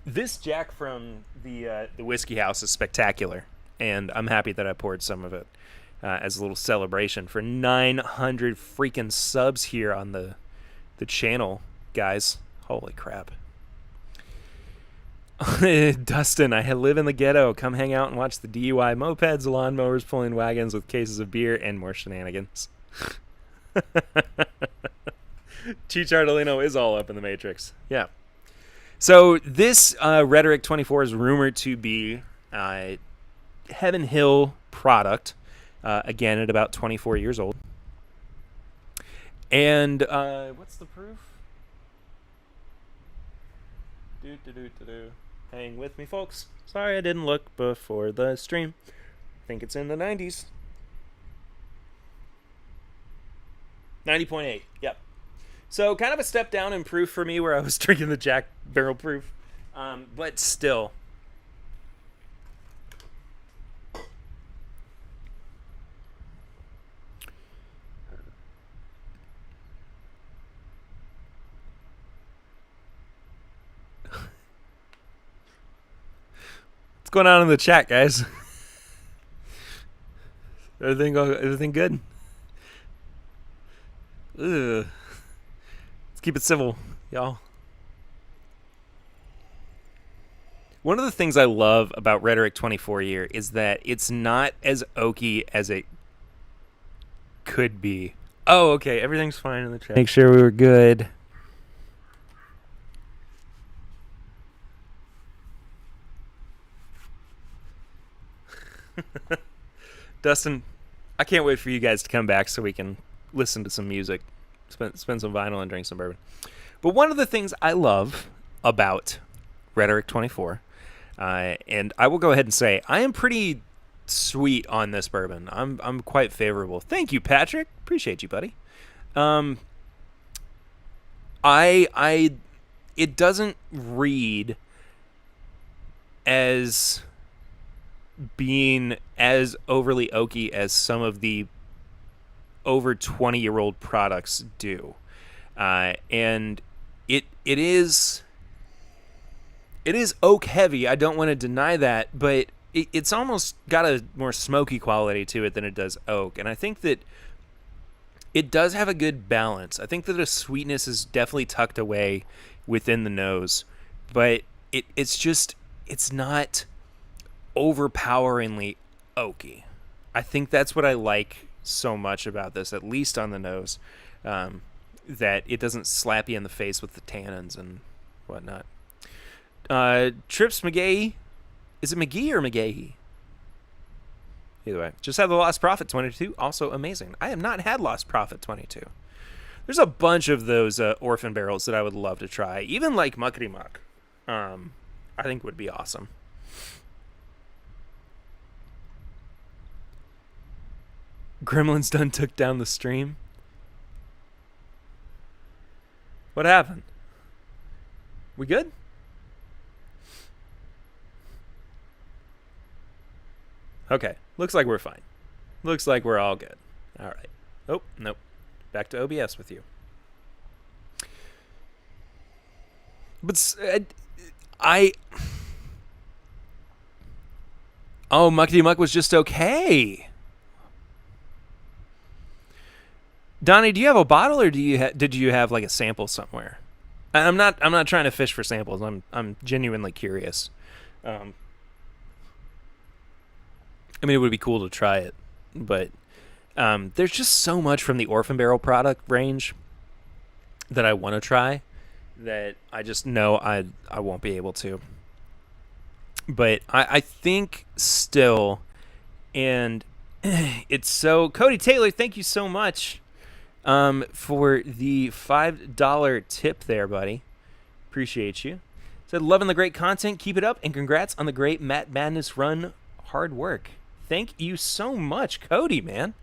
This Jack from the whiskey house is spectacular, and I'm happy that I poured some of it as a little celebration for 900 freaking subs here on the channel, guys. Holy crap. Dustin, I live in the ghetto. Come hang out and watch the DUI mopeds, lawnmowers pulling wagons with cases of beer, and more shenanigans. Cheech Ardolino is all up in the Matrix. Yeah. So this Rhetoric 24 is rumored to be Heaven Hill product, again at about 24 years old. And what's the proof? Hang with me, folks. Sorry I didn't look before the stream. I think it's in the 90s. 90.8. Yep. So kind of a step down in proof for me where I was drinking the Jack barrel proof. But still. What's going on in the chat, guys? Everything good? Ugh. Let's keep it civil, y'all. One of the things I love about Rhetoric 24 year is that it's not as oaky as it could be. Oh, okay. Everything's fine in the chat. Make sure we were good. Dustin, I can't wait for you guys to come back so we can listen to some music, spend some vinyl, and drink some bourbon. But one of the things I love about Rhetoric 24, and I will go ahead and say I am pretty sweet on this bourbon. I'm quite favorable. Thank you, Patrick. Appreciate you, buddy. It doesn't read as being as overly oaky as some of the over 20-year-old products do, and it is oak heavy. I don't want to deny that, but it's almost got a more smoky quality to it than it does oak, and I think that it does have a good balance. I think that the sweetness is definitely tucked away within the nose, but it's not overpoweringly oaky. I think that's what I like so much about this, at least on the nose, that it doesn't slap you in the face with the tannins and whatnot. Trips McGahee. Is it McGee or McGahee? Either way. Just had the Lost Prophet 22. Also amazing. I have not had Lost Prophet 22. There's a bunch of those orphan barrels that I would love to try. Even like Muckety Muck. I think would be awesome. Gremlins done took down the stream. What happened? We good? Okay. Looks like we're fine. Looks like we're all good. All right. Oh, nope. Back to OBS with you. But Oh, Muckety Muck was just okay. Donnie, do you have a bottle, or did you have like a sample somewhere? I'm not trying to fish for samples. I'm genuinely curious. I mean, it would be cool to try it, but there's just so much from the Orphan Barrel product range that I want to try that I just know I won't be able to. But I think still, and it's so... Cody Taylor, thank you so much for the $5 tip there, buddy. Appreciate you. Said, loving the great content. Keep it up, and congrats on the great Matt Madness run. Hard work. Thank you so much, Cody, man.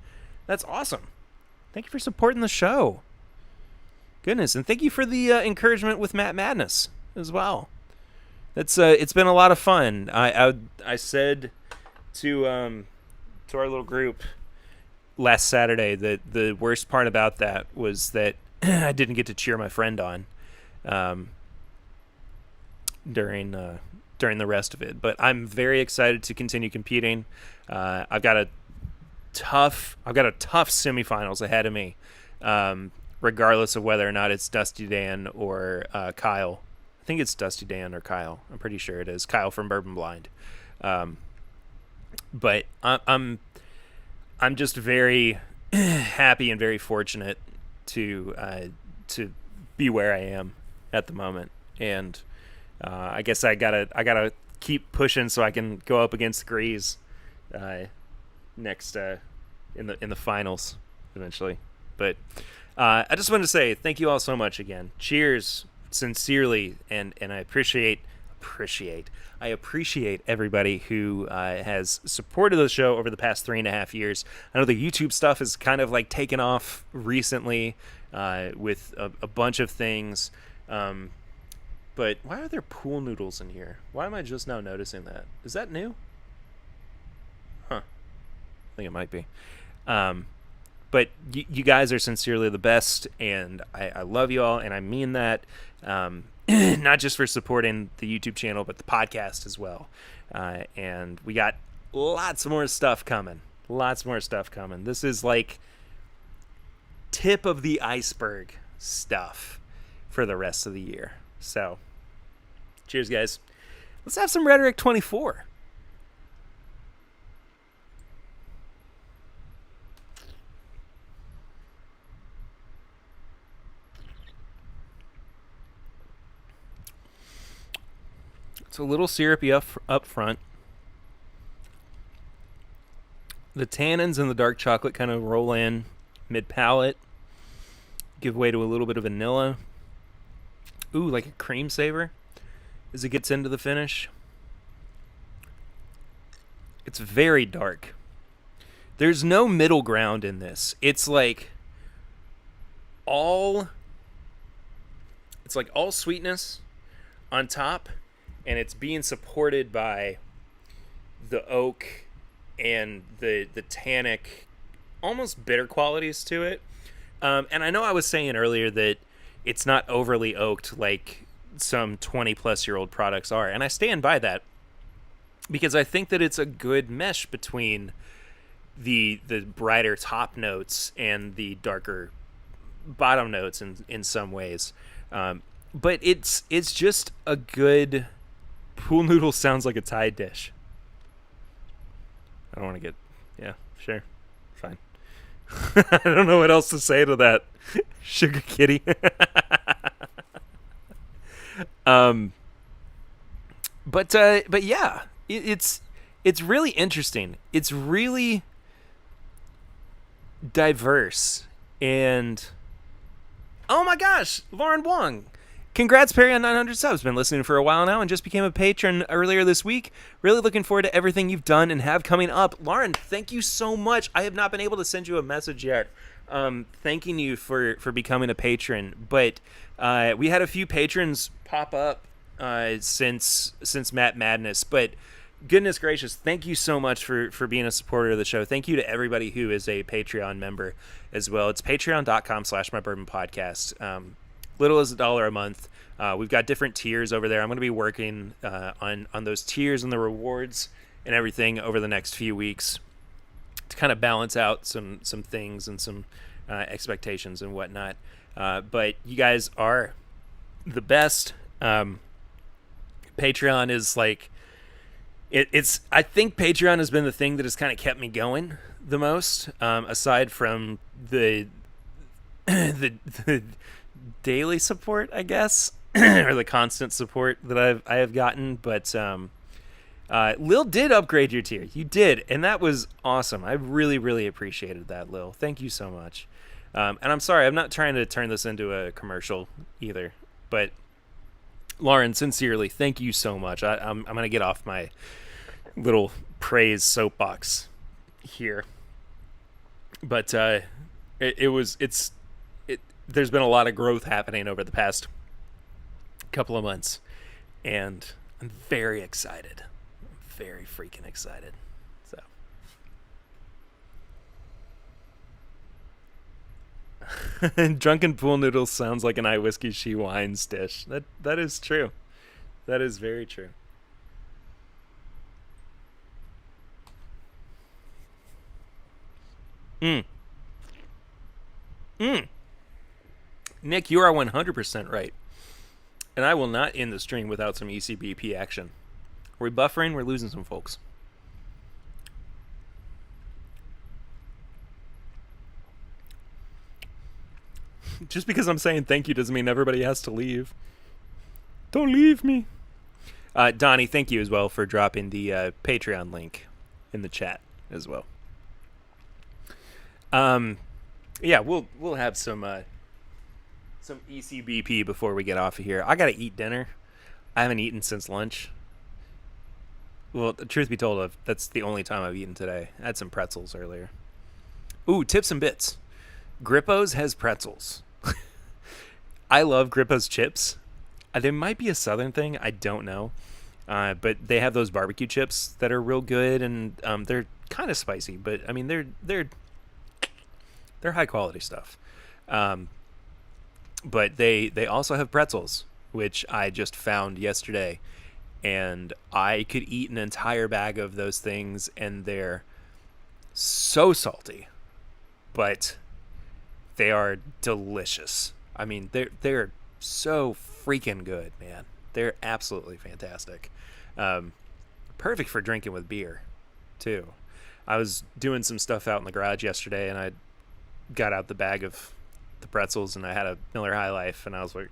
That's awesome. Thank you for supporting the show. Goodness, and thank you for the encouragement with Matt Madness as well. That's it's been a lot of fun. I said to our little group last Saturday that the worst part about that was that I didn't get to cheer my friend on during the rest of it. But I'm very excited to continue competing. I've got a tough semifinals ahead of me, regardless of whether or not it's Dusty Dan or Kyle. I think it's Dusty Dan or Kyle. I'm pretty sure it is Kyle from Bourbon Blind. But I'm just very happy and very fortunate to be where I am at the moment, and I guess I gotta keep pushing so I can go up against Grease next in the finals eventually. But I just wanted to say thank you all so much again. Cheers, sincerely, and I appreciate appreciate. I appreciate everybody who has supported the show over the past 3.5 years. I know the YouTube stuff has kind of like taken off recently with a bunch of things. But why are there pool noodles in here? Why am I just now noticing that? Is that new? Huh. I think it might be. But you guys are sincerely the best, and I love you all, and I mean that. Not just for supporting the YouTube channel, but the podcast as well. And we got lots more stuff coming. This is like tip of the iceberg stuff for the rest of the year. So, cheers, guys. Let's have some Rhetoric 24. It's a little syrupy up front. The tannins and the dark chocolate kind of roll in mid-palate, give way to a little bit of vanilla. Ooh, like a cream savor as it gets into the finish. It's very dark. There's no middle ground in this. It's like all sweetness on top, and it's being supported by the oak and the tannic, almost bitter qualities to it. And I know I was saying earlier that it's not overly oaked like some 20-plus-year-old products are, and I stand by that because I think that it's a good mesh between the brighter top notes and the darker bottom notes in some ways. But it's just a good... Pool noodle sounds like a Thai dish. I don't want to get... Yeah, sure. Fine. I don't know what else to say to that. Sugar kitty. But yeah, it's really interesting. It's really diverse. And oh my gosh, Lauren Wong. Congrats, Perry, on 900 subs. Been listening for a while now and just became a patron earlier this week. Really looking forward to everything you've done and have coming up. Lauren, thank you so much. I have not been able to send you a message yet thanking you for becoming a patron. But we had a few patrons pop up since Matt Madness. But goodness gracious, thank you so much for being a supporter of the show. Thank you to everybody who is a Patreon member as well. It's patreon.com/mybourbonpodcast. Little as $1 a month. We've got different tiers over there. I'm going to be working on those tiers and the rewards and everything over the next few weeks to kind of balance out some things and some expectations and whatnot. But you guys are the best. Patreon is like it's. I think Patreon has been the thing that has kind of kept me going the most, aside from the daily support, I guess, or the constant support that I have gotten. But Lil did upgrade your tier. You did, and that was awesome. I really, really appreciated that, Lil. Thank you so much. And I'm sorry, I'm not trying to turn this into a commercial either. But Lauren, sincerely, thank you so much. I'm gonna get off my little praise soapbox here. But there's been a lot of growth happening over the past couple of months, and I'm very excited. I'm very freaking excited. So, Drunken Pool Noodles sounds like an I Whiskey She Wines dish. That is true. That is very true. Nick, you are 100% right. And I will not end the stream without some ECBP action. Are we buffering? We're losing some folks. Just because I'm saying thank you doesn't mean everybody has to leave. Don't leave me. Donnie, thank you as well for dropping the Patreon link in the chat as well. Yeah, we'll have some ECBP before we get off of here. I gotta eat dinner. I haven't eaten since lunch. Well, the truth be told, that's the only time I've eaten today. I had some pretzels earlier. Ooh, tips and bits. Grippo's has pretzels. I love Grippo's chips. They might be a southern thing. I don't know. But they have those barbecue chips that are real good, and they're kind of spicy. But I mean, they're high quality stuff. But they also have pretzels, which I just found yesterday, and I could eat an entire bag of those things, and they're so salty, but they are delicious. I mean, they're so freaking good, man. They're absolutely fantastic. Perfect for drinking with beer, too. I was doing some stuff out in the garage yesterday, and I got out the bag of the pretzels, and I had a Miller High Life, and I was like,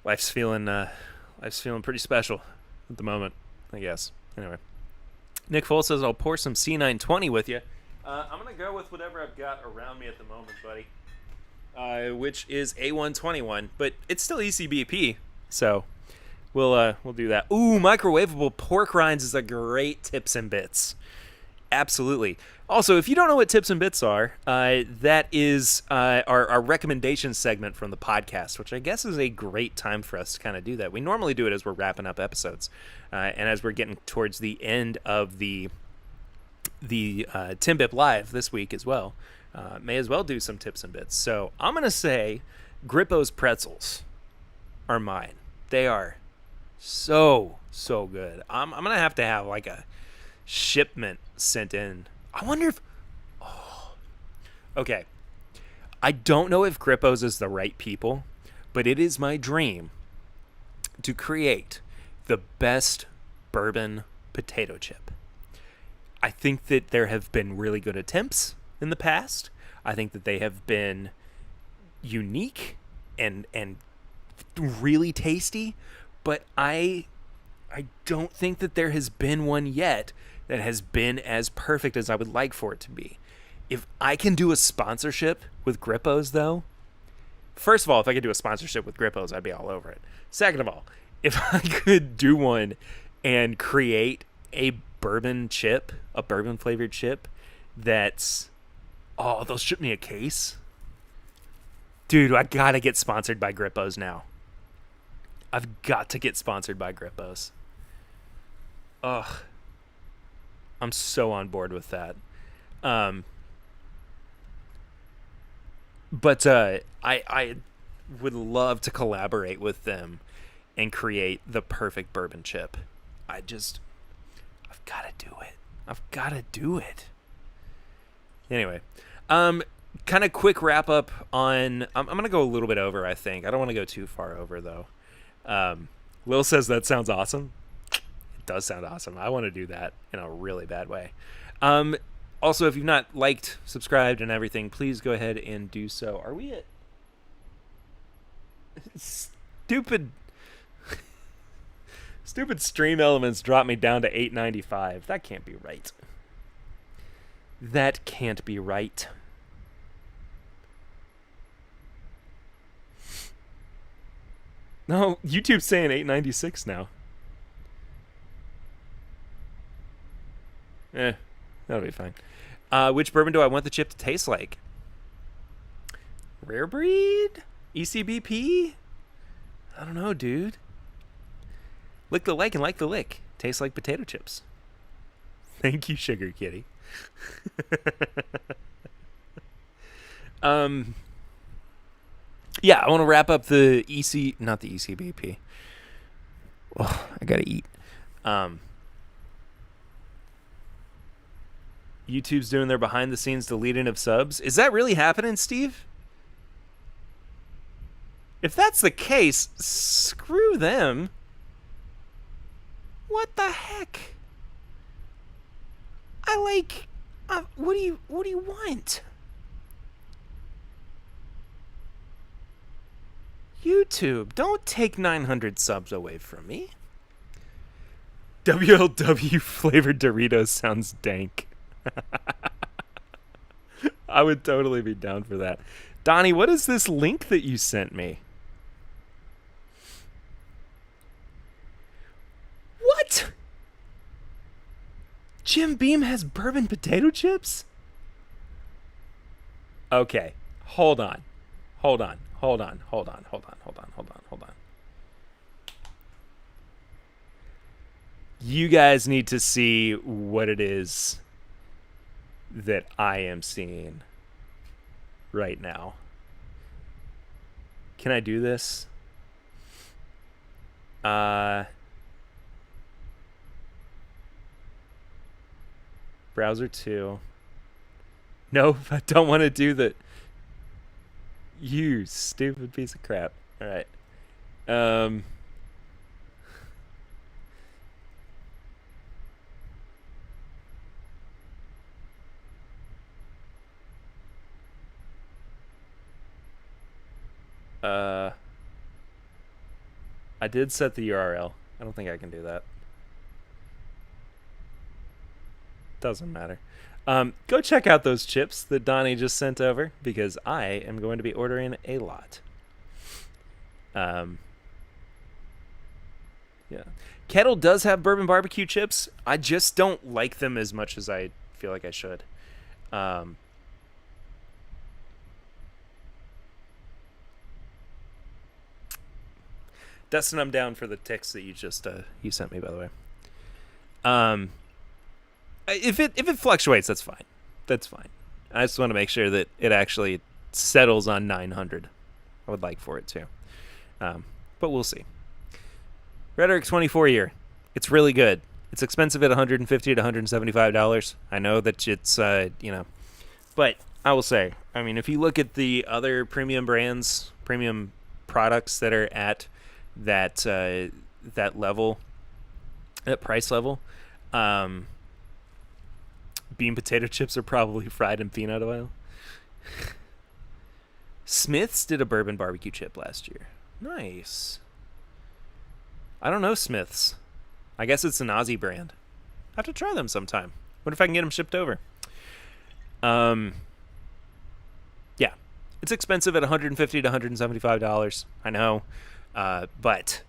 life's feeling pretty special at the moment, I guess. Anyway, Nick Foles says, I'll pour some C920 with you. I'm going to go with whatever I've got around me at the moment, buddy, which is A121, but it's still ECBP, so we'll do that. Ooh, microwavable pork rinds is a great tips and bits. Absolutely. Also, if you don't know what tips and bits are, that is our recommendation segment from the podcast, which I guess is a great time for us to kind of do that. We normally do it as we're wrapping up episodes, and as we're getting towards the end of the TIMBP Live this week as well. May as well do some tips and bits. So I'm going to say Grippo's pretzels are mine. They are so good. I'm going to have like a shipment sent in. I wonder if... Oh. Okay. I don't know if Grippo's is the right people, but it is my dream to create the best bourbon potato chip. I think that there have been really good attempts in the past. I think that they have been unique and really tasty, but I don't think that there has been one yet that has been as perfect as I would like for it to be. If I can do a sponsorship with Grippo's, though, first of all, if I could do a sponsorship with Grippo's, I'd be all over it. Second of all, if I could do one and create a bourbon chip, a bourbon flavored chip that's, oh, they'll ship me a case. Dude, I gotta get sponsored by Grippo's now. I've got to get sponsored by Grippo's. Ugh. I'm so on board with that. But I would love to collaborate with them and create the perfect bourbon chip. I've got to do it. I've got to do it. Anyway, kind of quick wrap up on... I'm going to go a little bit over, I think. I don't want to go too far over, though. Lil says that sounds awesome. It does sound awesome. I want to do that in a really bad way. Also, if you've not liked, subscribed, and everything, please go ahead and do so. Are we at... Stupid stream elements dropped me down to 895. That can't be right. That can't be right. No, YouTube's saying 896 now. That'll be fine. Which bourbon do I want the chip to taste like? Rare breed? ECBP? I don't know, dude. Lick the like and like the lick. Tastes like potato chips. Thank you, Sugar Kitty. Yeah, I want to wrap up the not the ECBP. Oh, I gotta eat. YouTube's doing their behind the scenes deleting of subs. Is that really happening, Steve? If that's the case, screw them. What the heck? What do you want? YouTube, don't take 900 subs away from me. WLW flavored Doritos sounds dank. I would totally be down for that. Donnie, what is this link that you sent me? Jim Beam has bourbon potato chips? Okay. Hold on. You guys need to see what it is that I am seeing right now. Can I do this? Browser 2. Nope, I don't want to do that. You stupid piece of crap. All right. I did set the URL. I don't think I can do that. Doesn't matter. Go check out those chips that Donnie just sent over, because I am going to be ordering a lot. Yeah. Kettle does have bourbon barbecue chips. I just don't like them as much as I feel like I should. Dustin, I'm down for the text that you just you sent me, by the way. If it fluctuates, that's fine. That's fine. I just want to make sure that it actually settles on 900. I would like for it to. But we'll see. Rhetoric 24 year. It's really good. It's expensive at $150 to $175. I know that it's, but I will say, I mean, if you look at the other premium brands, premium products that are at that level, that price level, bean potato chips are probably fried in peanut oil. Smith's did a bourbon barbecue chip last year. Nice. I don't know Smith's. I guess it's an Aussie brand. I have to try them sometime. What if I can get them shipped over? Yeah. It's expensive at $150 to $175. I know. But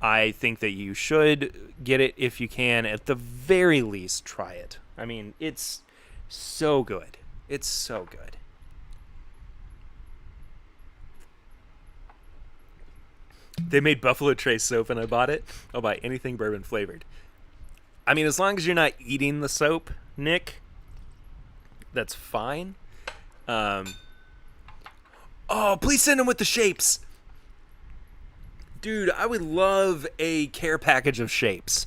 I think that you should get it if you can. At the very least, try it. I mean, it's so good. It's so good. They made Buffalo Trace soap and I bought it. I'll buy anything bourbon flavored. I mean, as long as you're not eating the soap, Nick, that's fine. Oh, please send them with the shapes. Dude, I would love a care package of shapes.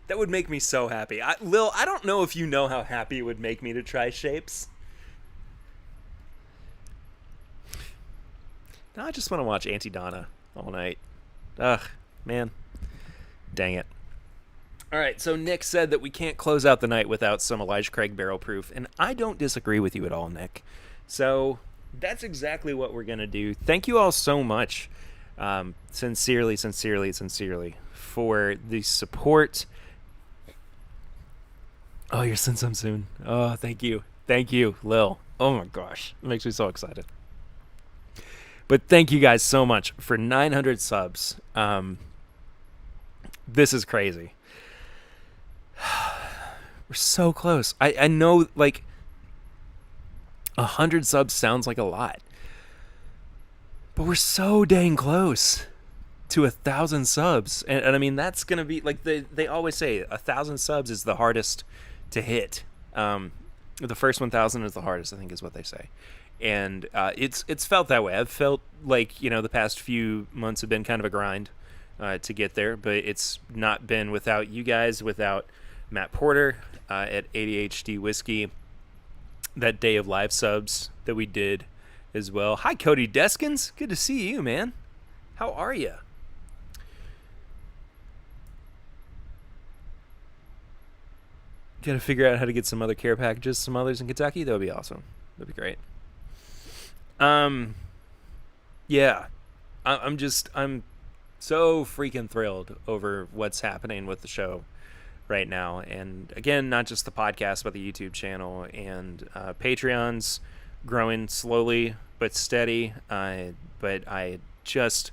That would make me so happy. Lil, I don't know if you know how happy it would make me to try shapes. Now I just want to watch Auntie Donna all night. Ugh, man. Dang it. All right, so Nick said that we can't close out the night without some Elijah Craig Barrel Proof, and I don't disagree with you at all, Nick. So that's exactly what we're going to do. Thank you all so much, sincerely, for the support. Oh, you're sending some soon. Oh, thank you. Thank you, Lil. Oh my gosh. It makes me so excited. But thank you guys so much for 900 subs. This is crazy. We're so close. I know, like, 100 subs sounds like a lot. But we're so dang close to 1,000 subs. And I mean, that's going to be, like, they always say 1,000 subs is the hardest to hit. The first 1,000 is the hardest, I think is what they say. And it's felt that way. I've felt like, the past few months have been kind of a grind to get there, but it's not been without you guys, without Matt Porter at ADHD Whiskey, that day of live subs that we did as well. Hi, Cody Deskins. Good to see you, man. How are you? Got to figure out how to get some other care packages, some others in Kentucky. That would be awesome. That'd be great. Yeah, I'm so freaking thrilled over what's happening with the show right now. And again, not just the podcast, but the YouTube channel and Patreon's growing slowly but steady. But I just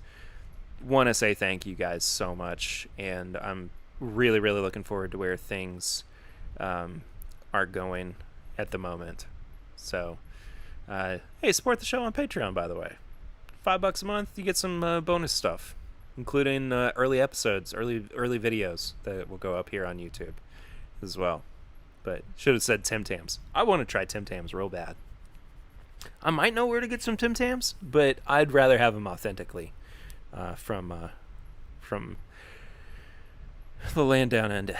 want to say thank you guys so much. And I'm really, really looking forward to where things are going at the moment. So, hey, support the show on Patreon, by the way. $5 a month, you get some bonus stuff, including early episodes, early videos that will go up here on YouTube as well. But should have said Tim Tams. I want to try Tim Tams real bad. I might know where to get some Tim Tams, but I'd rather have them authentically from the land down under.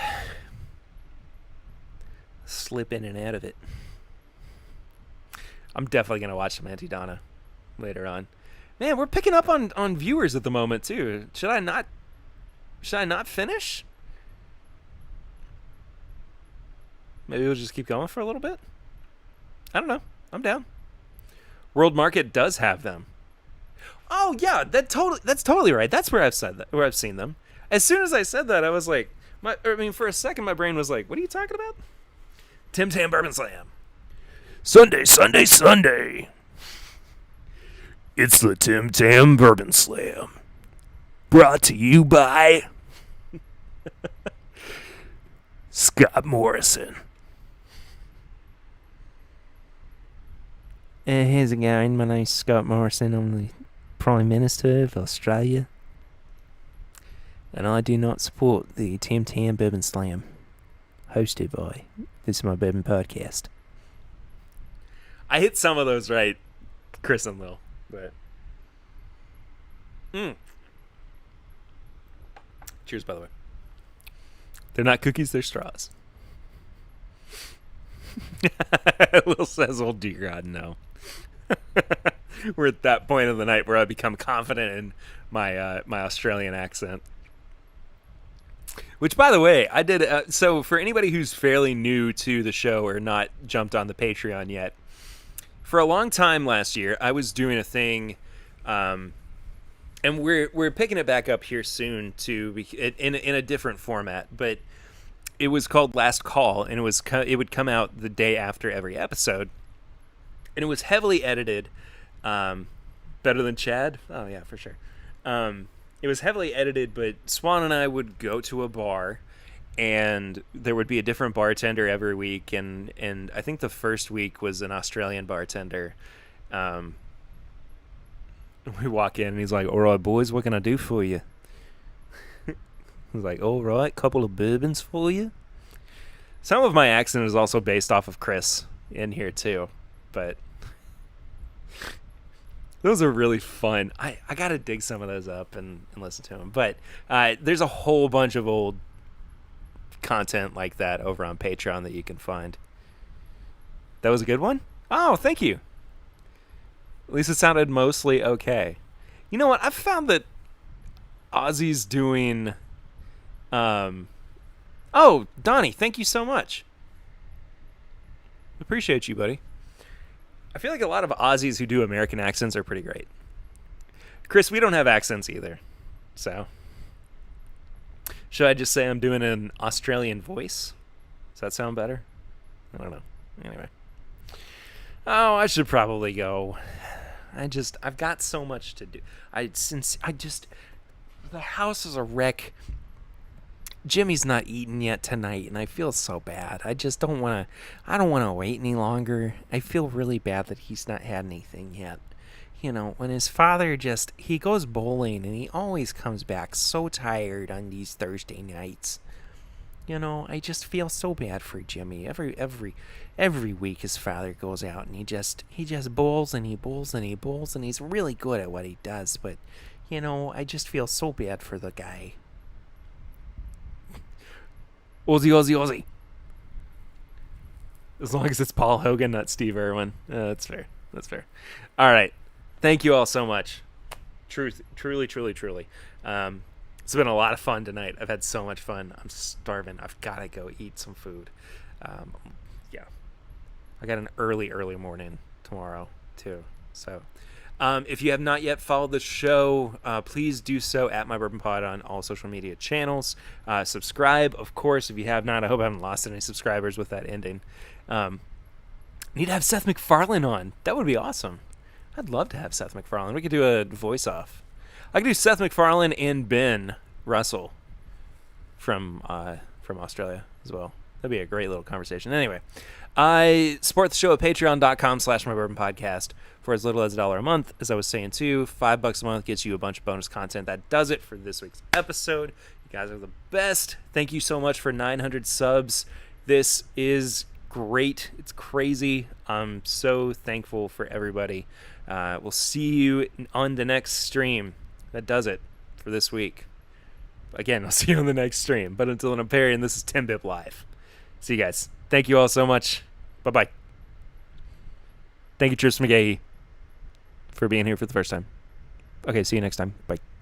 Slip in and out of it. I'm definitely gonna watch some Auntie Donna later on. Man, we're picking up on viewers at the moment too. Should I not finish? Maybe we'll just keep going for a little bit. I don't know. I'm down. World Market does have them. Oh yeah, that's totally right. That's where I've seen them. As soon as I said that, I was like, for a second, my brain was like, "What are you talking about?" Tim Tam Bourbon Slam. Sunday, Sunday, Sunday. It's the Tim Tam Bourbon Slam. Brought to you by Scott Morrison. How's it going? My name's Scott Morrison. I'm the Prime Minister of Australia. And I do not support the Tim Tam Bourbon Slam. Hosted by... This is my bourbon podcast. I hit some of those right, Chris and Lil. But... Cheers, by the way. They're not cookies, they're straws. Lil says, "Oh dear God, no." We're at that point of the night where I become confident in my my Australian accent. Which, by the way, I did. So, for anybody who's fairly new to the show or not jumped on the Patreon yet, for a long time last year, I was doing a thing, and we're picking it back up here soon in a different format, but it was called Last Call, and it would come out the day after every episode, and it was heavily edited. Better than Chad? Oh yeah, for sure. It was heavily edited, but Swan and I would go to a bar, and there would be a different bartender every week, and I think the first week was an Australian bartender. We walk in, and he's like, "All right, boys, what can I do for you?" He's like, "All right, couple of bourbons for you." Some of my accent is also based off of Chris in here, too, but... Those are really fun. I got to dig some of those up and listen to them. But there's a whole bunch of old content like that over on Patreon that you can find. That was a good one? Oh, thank you. At least it sounded mostly okay. You know what? I've found that Ozzy's doing... Oh, Donnie, thank you so much. Appreciate you, buddy. I feel like a lot of Aussies who do American accents are pretty great. Chris, we don't have accents either. So, should I just say I'm doing an Australian voice? Does that sound better? I don't know. Anyway. Oh, I should probably go. I've got so much to do. The house is a wreck. Jimmy's not eaten yet tonight, and I feel so bad. I don't want to wait any longer. I feel really bad that he's not had anything yet. You know, when his father he goes bowling, and he always comes back so tired on these Thursday nights. You know, I just feel so bad for Jimmy. Every week his father goes out, and he just bowls, and he bowls, and he bowls, and he's really good at what he does, but, you know, I just feel so bad for the guy. Aussie, Aussie, Aussie. As long as it's Paul Hogan, not Steve Irwin. That's fair. That's fair. All right. Thank you all so much. Truly. It's been a lot of fun tonight. I've had so much fun. I'm starving. I've got to go eat some food. Yeah. I got an early morning tomorrow, too. So, if you have not yet followed the show, please do so at My Bourbon Pod on all social media channels. Subscribe, of course, if you have not. I hope I haven't lost any subscribers with that ending. Need to have Seth MacFarlane on. That would be awesome. I'd love to have Seth MacFarlane. We could do a voice-off. I could do Seth MacFarlane and Ben Russell. from Australia as well. That'd be a great little conversation. Anyway, I support the show at patreon.com/mybourbonpodcast for as little as $1 a month. As I was saying too, $5 a month gets you a bunch of bonus content. That does it for this week's episode. You guys are the best. Thank you so much for 900 subs. This is great. It's crazy. I'm so thankful for everybody. We'll see you on the next stream. That does it for this week. Again, I'll see you on the next stream. But until then, I'm Perry, and this is TIMBP Live. See you guys. Thank you all so much. Bye-bye. Thank you, Tris McGahee, for being here for the first time. Okay, see you next time. Bye.